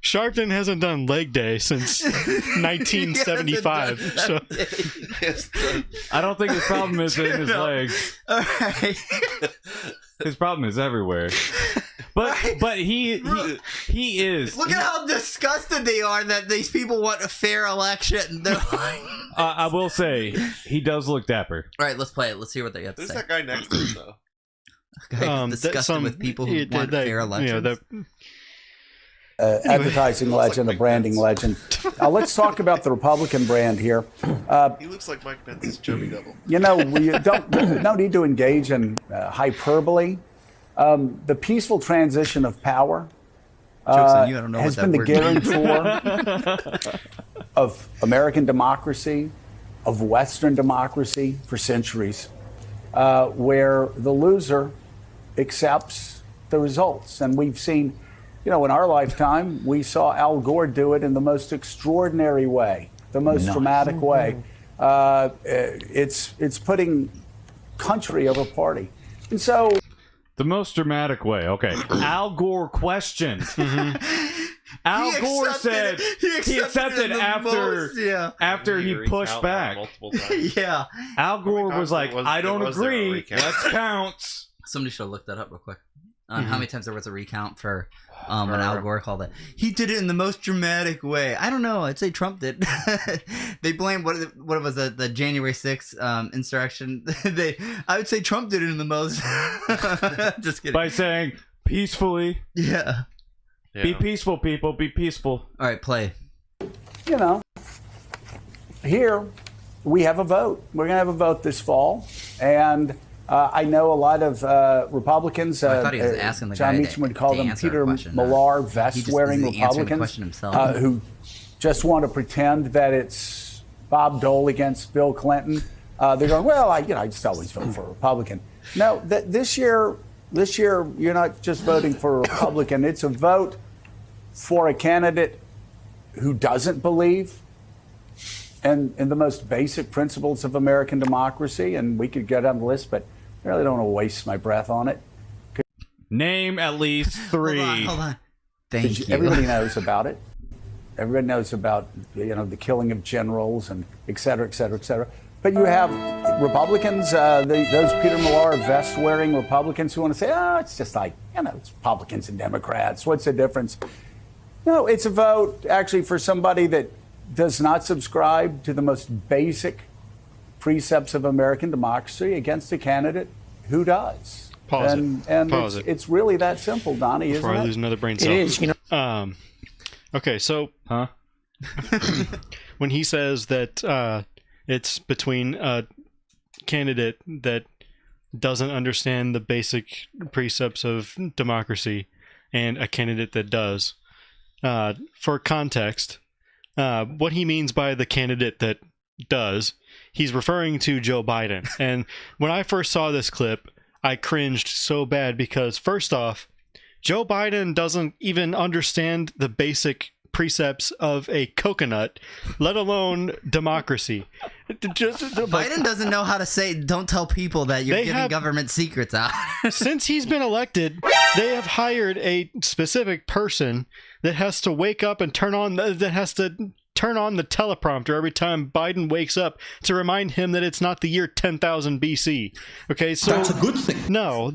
Sharpton hasn't done leg day since 1975. So I don't think his problem is in his legs. All right. His problem is everywhere. But he is. Look at how disgusted they are that these people want a fair election. I will say he does look dapper. All right, let's play it. Let's hear what they got to Who's say. that guy next to him, though? Disgusted with people who want fair elections. Advertising legend, a branding legend. Let's talk about the Republican brand here. He looks like Mike Pence's chubby double. You know, we no need to engage in hyperbole. The peaceful transition of power has been the guarantor of American democracy, of Western democracy for centuries, where the loser accepts the results. And we've seen, in our lifetime, we saw Al Gore do it in the most extraordinary way, the most dramatic way. It's putting country over party. And so... The most dramatic way. Okay. Al Gore questioned. Al Gore said he accepted after he pushed back. Yeah. Al Gore was like, I don't agree. Let's count. Somebody should have looked that up real quick. How many times there was a recount for when Al Gore called it. He did it in the most dramatic way. I don't know. I'd say Trump did. They blamed what was the January 6th insurrection. I would say Trump did it in the most. Just kidding. By saying peacefully. Yeah. Be peaceful, people. Be peaceful. All right, play. Here we have a vote. We're going to have a vote this fall, and I know a lot of Republicans. I thought he was asking the John guy Meacham would call them Peter Millar vest-wearing Republicans who just want to pretend that it's Bob Dole against Bill Clinton. They're going, well, I just always vote for a Republican. No, this year you're not just voting for a Republican. It's a vote for a candidate who doesn't believe in the most basic principles of American democracy. And we could get on the list, but I really don't want to waste my breath on it. Name at least 3. Hold on. Thank you. Everybody knows about it. Everybody knows about the killing of generals and et cetera, et cetera, et cetera. But you have Republicans, those Peter Millar vest-wearing Republicans who want to say, it's just like, it's Republicans and Democrats. What's the difference? No, it's a vote actually for somebody that does not subscribe to the most basic precepts of American democracy against a candidate who does. Pause it. It's really that simple, Donnie, Before isn't it? I lose another brain cell. It is, Okay, so when he says that it's between a candidate that doesn't understand the basic precepts of democracy and a candidate that does, for context, what he means by the candidate that does, he's referring to Joe Biden. And when I first saw this clip, I cringed so bad because, first off, Joe Biden doesn't even understand the basic precepts of a coconut, let alone democracy. Biden doesn't know how to say, don't tell people that you're giving government secrets out. Since he's been elected, they have hired a specific person that has to wake up and turn on the teleprompter every time Biden wakes up to remind him that it's not the year 10,000 BC. Okay, so that's a good thing. No,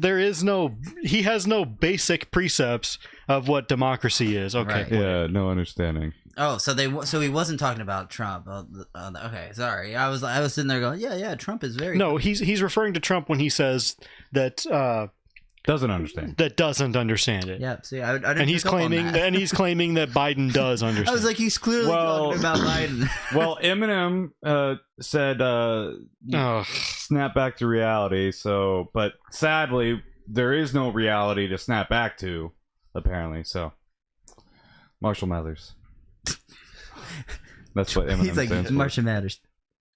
he has no basic precepts of what democracy is. Okay. Right. Yeah, no understanding. Oh, so he wasn't talking about Trump. Okay, sorry. I was sitting there going, yeah, Trump is very. No, he's referring to Trump when he says that doesn't understand. That doesn't understand it. Yeah. See, I didn't. And he's claiming that Biden does understand. I was like, he's clearly talking about Biden. Well, Eminem said, "Snap back to reality." So, but sadly, there is no reality to snap back to, apparently. So, Marshall Mathers. That's what Eminem He's like, stands for. Marshall Mathers.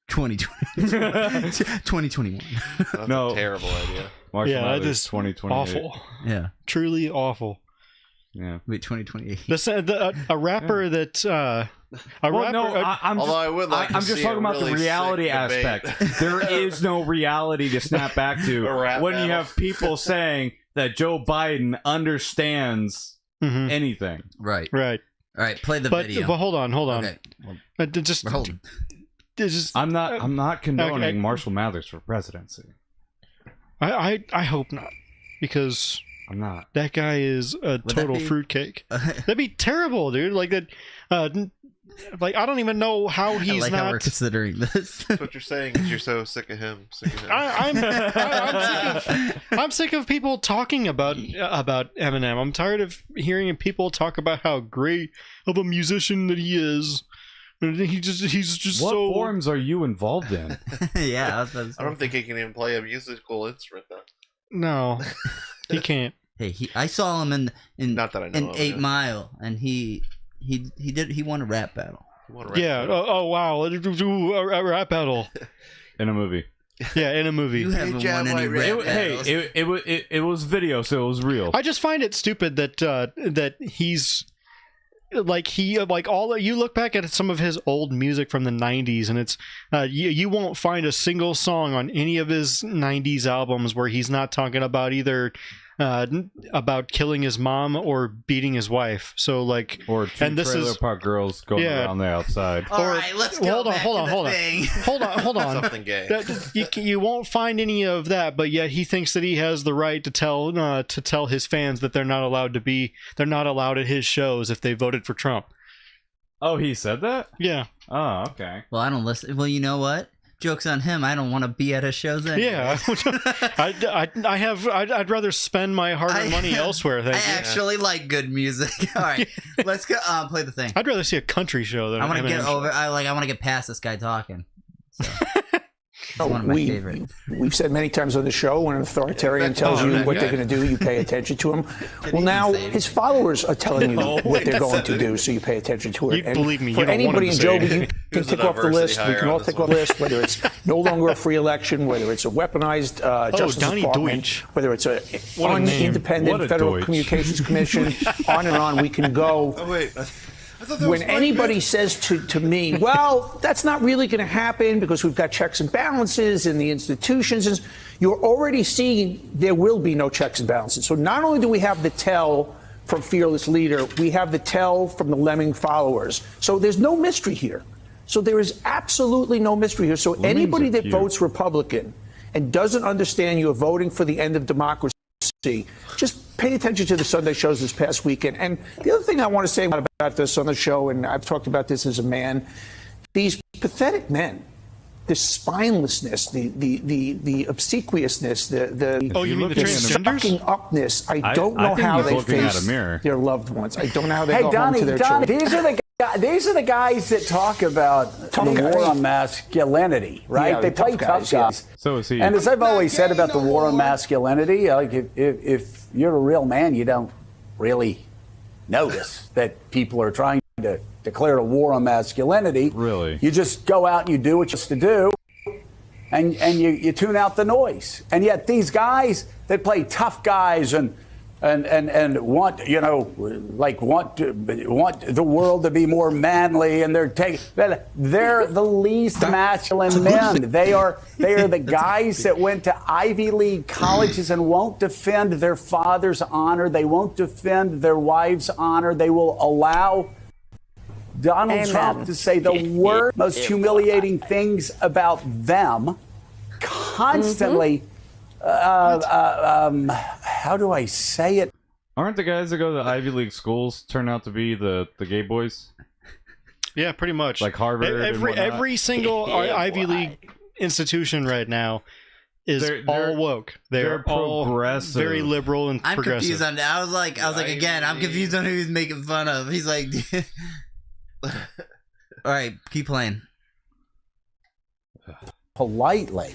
2021. That's a terrible idea. Marshall that Mathers, is 2028. awful. Yeah, truly awful. Yeah. Wait, 2028. A rapper that Although I would like to I'm just see talking a about really the reality sick debate. aspect. There is no reality to snap back to when you have people saying that Joe Biden understands anything. Right. Right. All right. Play the video. But hold on. Okay. Just we're holding. I'm not condoning Marshall Mathers for presidency. I hope not, because I'm not. That guy is a total fruitcake. That'd be terrible, dude. Like that. Like I don't even know how he's I like not. how we're considering this. That's what you're saying is you're so sick of him. I'm sick of people talking about Eminem. I'm tired of hearing people talk about how great of a musician that he is. He's just what so. forms are you involved in? Yeah, I don't think he can even play a musical instrument though. No, he can't. Hey, I saw him in Not that I know in of, 8 yeah. Mile, and he won a rap battle. Yeah. Oh wow, a rap battle in a movie. Yeah, in a movie. You haven't won any red medals. It was video, so it was real. I just find it stupid that that he's like all you look back at some of his old music from the 90s and it's you won't find a single song on any of his 90s albums where he's not talking about either about killing his mom or beating his wife. So like, or two trailer park girls going around the outside. All right, let's go. Hold on. Something gay. You won't find any of that, but yet he thinks that he has the right to tell his fans that they're not allowed at his shows if they voted for Trump. Oh, he said that? Yeah. Oh, okay. Well, I don't listen. Well, you know what? Joke's on him. I don't want to be at his shows anyway. Yeah, I'd rather spend my hard-earned money elsewhere. I actually like good music. All right, let's go play the thing. I'd rather see a country show than I want to get over. I want to get past this guy talking. So. Oh, one of my favorite. We've said many times on the show, when an authoritarian tells you what they're going to do, you pay attention to him. Well, now his followers are telling you what they're going to do, so you pay attention to it. You believe me, for you don't anybody want in him to Joby, say you can tick off the list. We can all tick off the list, whether it's no longer a free election, whether it's a weaponized Justice Donnie Department, Deutsch. whether it's a What a name. independent What a Federal Deutsch. Communications Commission, on and on we can go. Oh, wait. When anybody says to me, well, that's not really going to happen because we've got checks and balances in the institutions, you're already seeing there will be no checks and balances. So not only do we have the tell from Fearless Leader, we have the tell from the Lemming followers. So there's no mystery here. So there is absolutely no mystery here. So anybody that votes Republican and doesn't understand you're voting for the end of democracy, just pay attention to the Sunday shows this past weekend. And the other thing I want to say about this on the show, and I've talked about this as a man, these pathetic men, the spinelessness, the obsequiousness, the you mean the sucking upness. I don't know how they face their loved ones. I don't know how they go home to their children. These are the guys that talk about the war on masculinity, right? Yeah, they play tough guys. So is he. And as I've always said about the war on masculinity, like if you're a real man, you don't really notice that people are trying to declare a war on masculinity. Really? You just go out and you do what you're supposed to do, and you tune out the noise. And yet these guys that play tough guys and want want the world to be more manly, and they're the least masculine men. They are the guys that went to Ivy League colleges and won't defend their father's honor. They won't defend their wife's honor. They will allow Donald Trump to say the worst, most humiliating things about them constantly. How do I say it? Aren't the guys that go to the Ivy League schools turn out to be the gay boys? Yeah, pretty much. Like Harvard. Every single Ivy League institution right now is all woke. They're all progressive, very liberal and I'm progressive. confused on that. I was like again, I'm confused on who he's making fun of. He's like, all right, keep playing. Politely.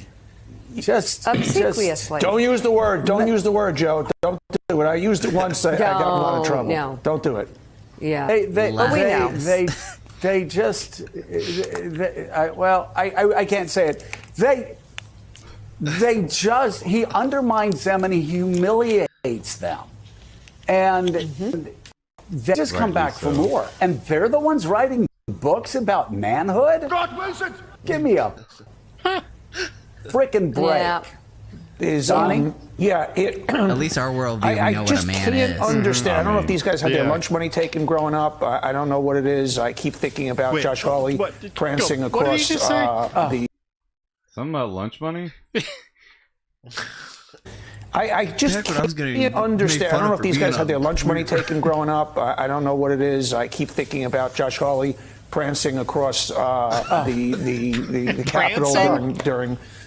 Just obsequiously. Don't use the word. Don't use the word, Joe. Don't do it. I used it once. I got in a lot of trouble. No. Don't do it. Yeah. They just. I can't say it. They just. He undermines them and he humiliates them, and they just come back for more. And they're the ones writing books about manhood. Give me a frickin' break. Yeah. At least our worldview, we know what a man is. I just can't understand. I don't know if these guys had their lunch money taken growing up. I don't know what it is. I keep thinking about Josh Hawley prancing across the. Something about lunch money? I just can't understand. I don't know if these guys had their lunch money taken growing up. I don't know what it is. I keep thinking about Josh Hawley prancing across the Capitol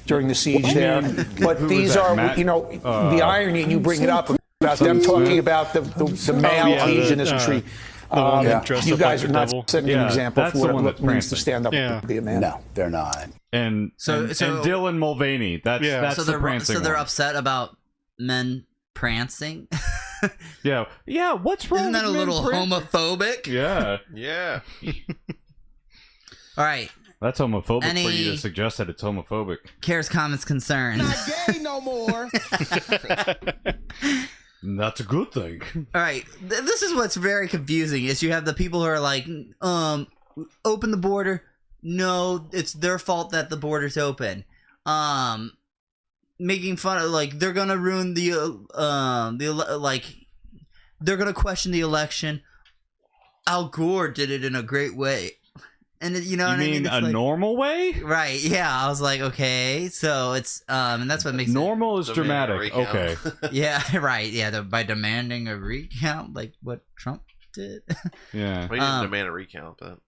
during the siege there. But these are, the irony, and you bring it up about them talking about the male Asian-ism. You guys are not setting an example for what it means to stand up and be a man. No, they're not. And Dylan Mulvaney. That's the prancing. So they're one. upset about men prancing. Yeah. What's wrong? Isn't that with a little prancing? homophobic? Yeah. Yeah. All right. That's homophobic for you to suggest that it's homophobic. Cares, comments, concerns. Not gay no more. That's a good thing. All right, this is what's very confusing: is you have the people who are like, open the border. No, it's their fault that the border's open. Making fun of like they're gonna ruin they're gonna question the election. Al Gore did it in a great way. And you know what I mean? A normal way? Right, yeah. I was like, okay, so it's and that's what makes normal is dramatic. Okay. Yeah, right. Yeah, by demanding a recount like what Trump did. Yeah. Well, he didn't demand a recount, but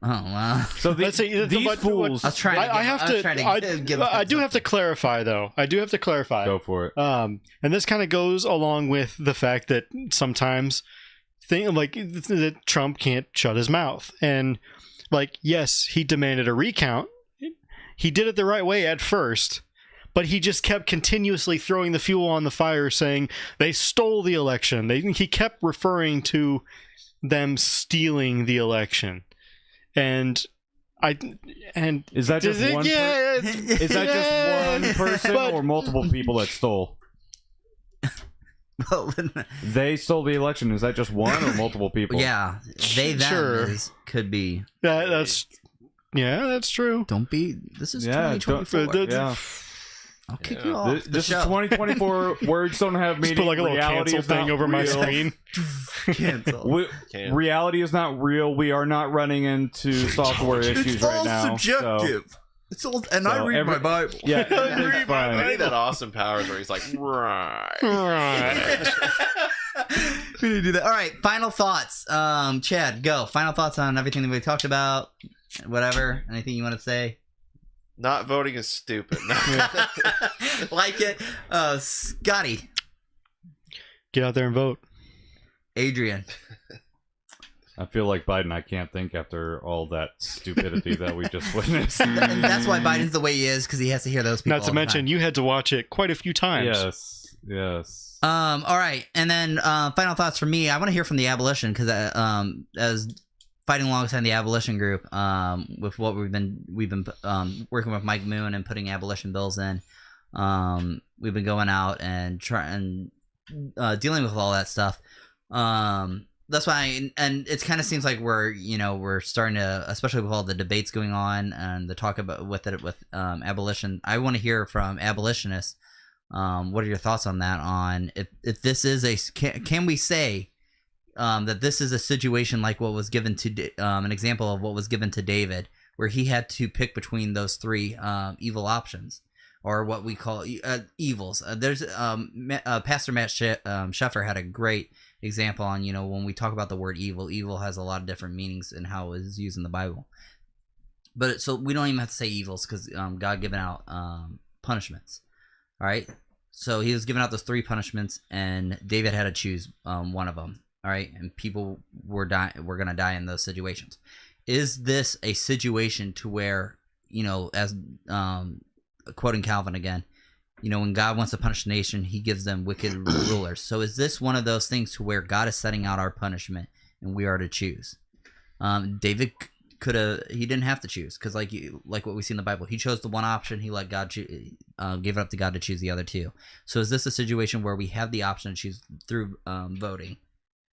wow. So these fools. I was trying to I do have to clarify, though. Go for it. And this kind of goes along with the fact that sometimes that Trump can't shut his mouth. And like, yes, he demanded a recount. He did it the right way at first, but he just kept continuously throwing the fuel on the fire, saying they stole the election. He kept referring to them stealing the election. And is that just one? Is that just one person or multiple people that stole? They stole the election. Is that just one or multiple people? Yeah, could be. That's true. Don't be. This is 2024. I'll kick you off. This is 2024. Words don't have meaning. Just put like a little cancel thing over my screen. Cancel. Reality is not real. We are not running into software issues right now. It's all subjective. It's all, and I read my Bible. Yeah, it's fine. I need that Austin Powers where he's like, right. We need to do that. All right, final thoughts. Chad, go. Final thoughts on everything that we talked about. Whatever. Anything you want to say? Not voting is stupid. Like it. Scotty. Get out there and vote. Adrian. I feel like Biden. I can't think after all that stupidity that we just witnessed. And that's why Biden's the way he is, because he has to hear those people. Not to mention, you had to watch it quite a few times. Yes. All right, and then final thoughts from me. I want to hear from the abolition, because as fighting alongside the abolition group, with what we've been working with Mike Moon and putting abolition bills in. We've been going out and dealing with all that stuff. That's why, and it kind of seems like we're starting to, especially with all the debates going on and the talk about with abolition. I want to hear from abolitionists. What are your thoughts on that? On if this is can we say that this is a situation like what was given to an example of what was given to David, where he had to pick between those three evil options, or what we call evils. There's Pastor Matt Sheffer had a great example on, when we talk about the word evil has a lot of different meanings in how it is used in the Bible. But so we don't even have to say evils, because God given out punishments. All right, so he was giving out those three punishments, and David had to choose one of them. All right, and people were gonna die in those situations. Is this a situation to where, as quoting Calvin again, when God wants to punish a nation, he gives them wicked rulers. So is this one of those things to where God is setting out our punishment and we are to choose? David he didn't have to choose, because like what we see in the Bible, he chose the one option. He let God gave it up to God to choose the other two. So is this a situation where we have the option to choose through voting?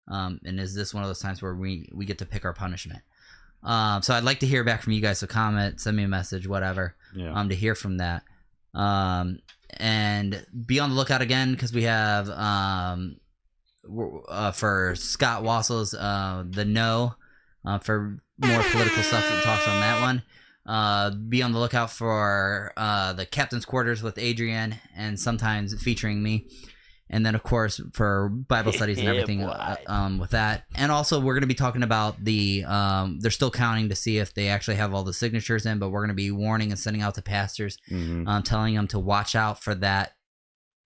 And is this one of those times where we get to pick our punishment? So I'd like to hear back from you guys. So comment, send me a message, whatever, to hear from that. And be on the lookout again, because we have for Scott Wassel's The No, for more political stuff that talks on that one. Be on the lookout for the Captain's Quarters with Adrian, and sometimes featuring me. And then, of course, for Bible studies and everything with that. And also, we're going to be talking about they're still counting to see if they actually have all the signatures in, but we're going to be warning and sending out to pastors, telling them to watch out for that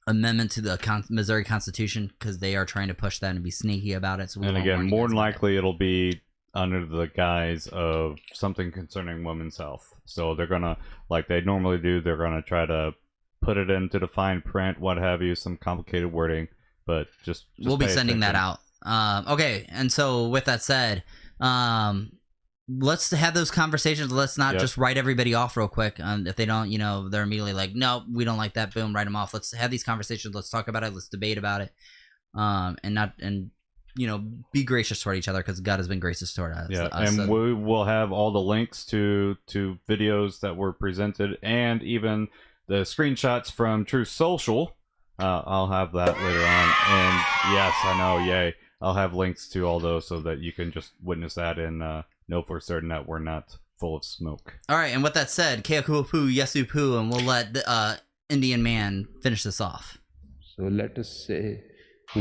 amendment to the Missouri Constitution, because they are trying to push that and be sneaky about it. So and again, more than likely, it'll be under the guise of something concerning women's health. So they're going to, like they normally do, they're going to try to put it into the fine print, what have you, some complicated wording, but just we'll be sending that out. Okay, and so with that said, let's have those conversations. Let's not just write everybody off real quick. If they don't, you know, they're immediately like, no, we don't like that. Boom, write them off. Let's have these conversations. Let's talk about it. Let's debate about it. And you know, be gracious toward each other because God has been gracious toward us. Yeah, and we will have all the links to videos that were presented and even the screenshots from Truth Social. I'll have that later on. And yes, I know, yay. I'll have links to all those so that you can just witness that and know for certain that we're not full of smoke. All right, and with that said, Keakupu, Yesu Pu, and we'll let the Indian man finish this off. So let us say,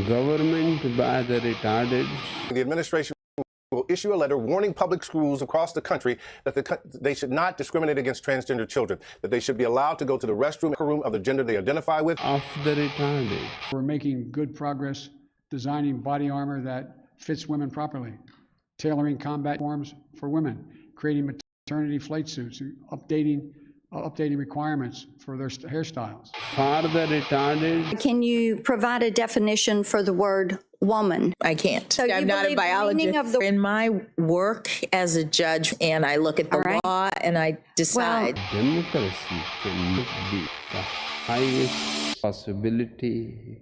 government by the retarded. The administration will issue a letter warning public schools across the country that they should not discriminate against transgender children, that they should be allowed to go to the restroom of the gender they identify with. Of the retarded. We're making good progress designing body armor that fits women properly, tailoring combat forms for women, creating maternity flight suits, updating requirements for their hairstyles. For the retarded. Can you provide a definition for the word woman? I can't. So I'm not a biologist. In my work as a judge, and I look at the law and I decide. Democracy can be the highest possibility.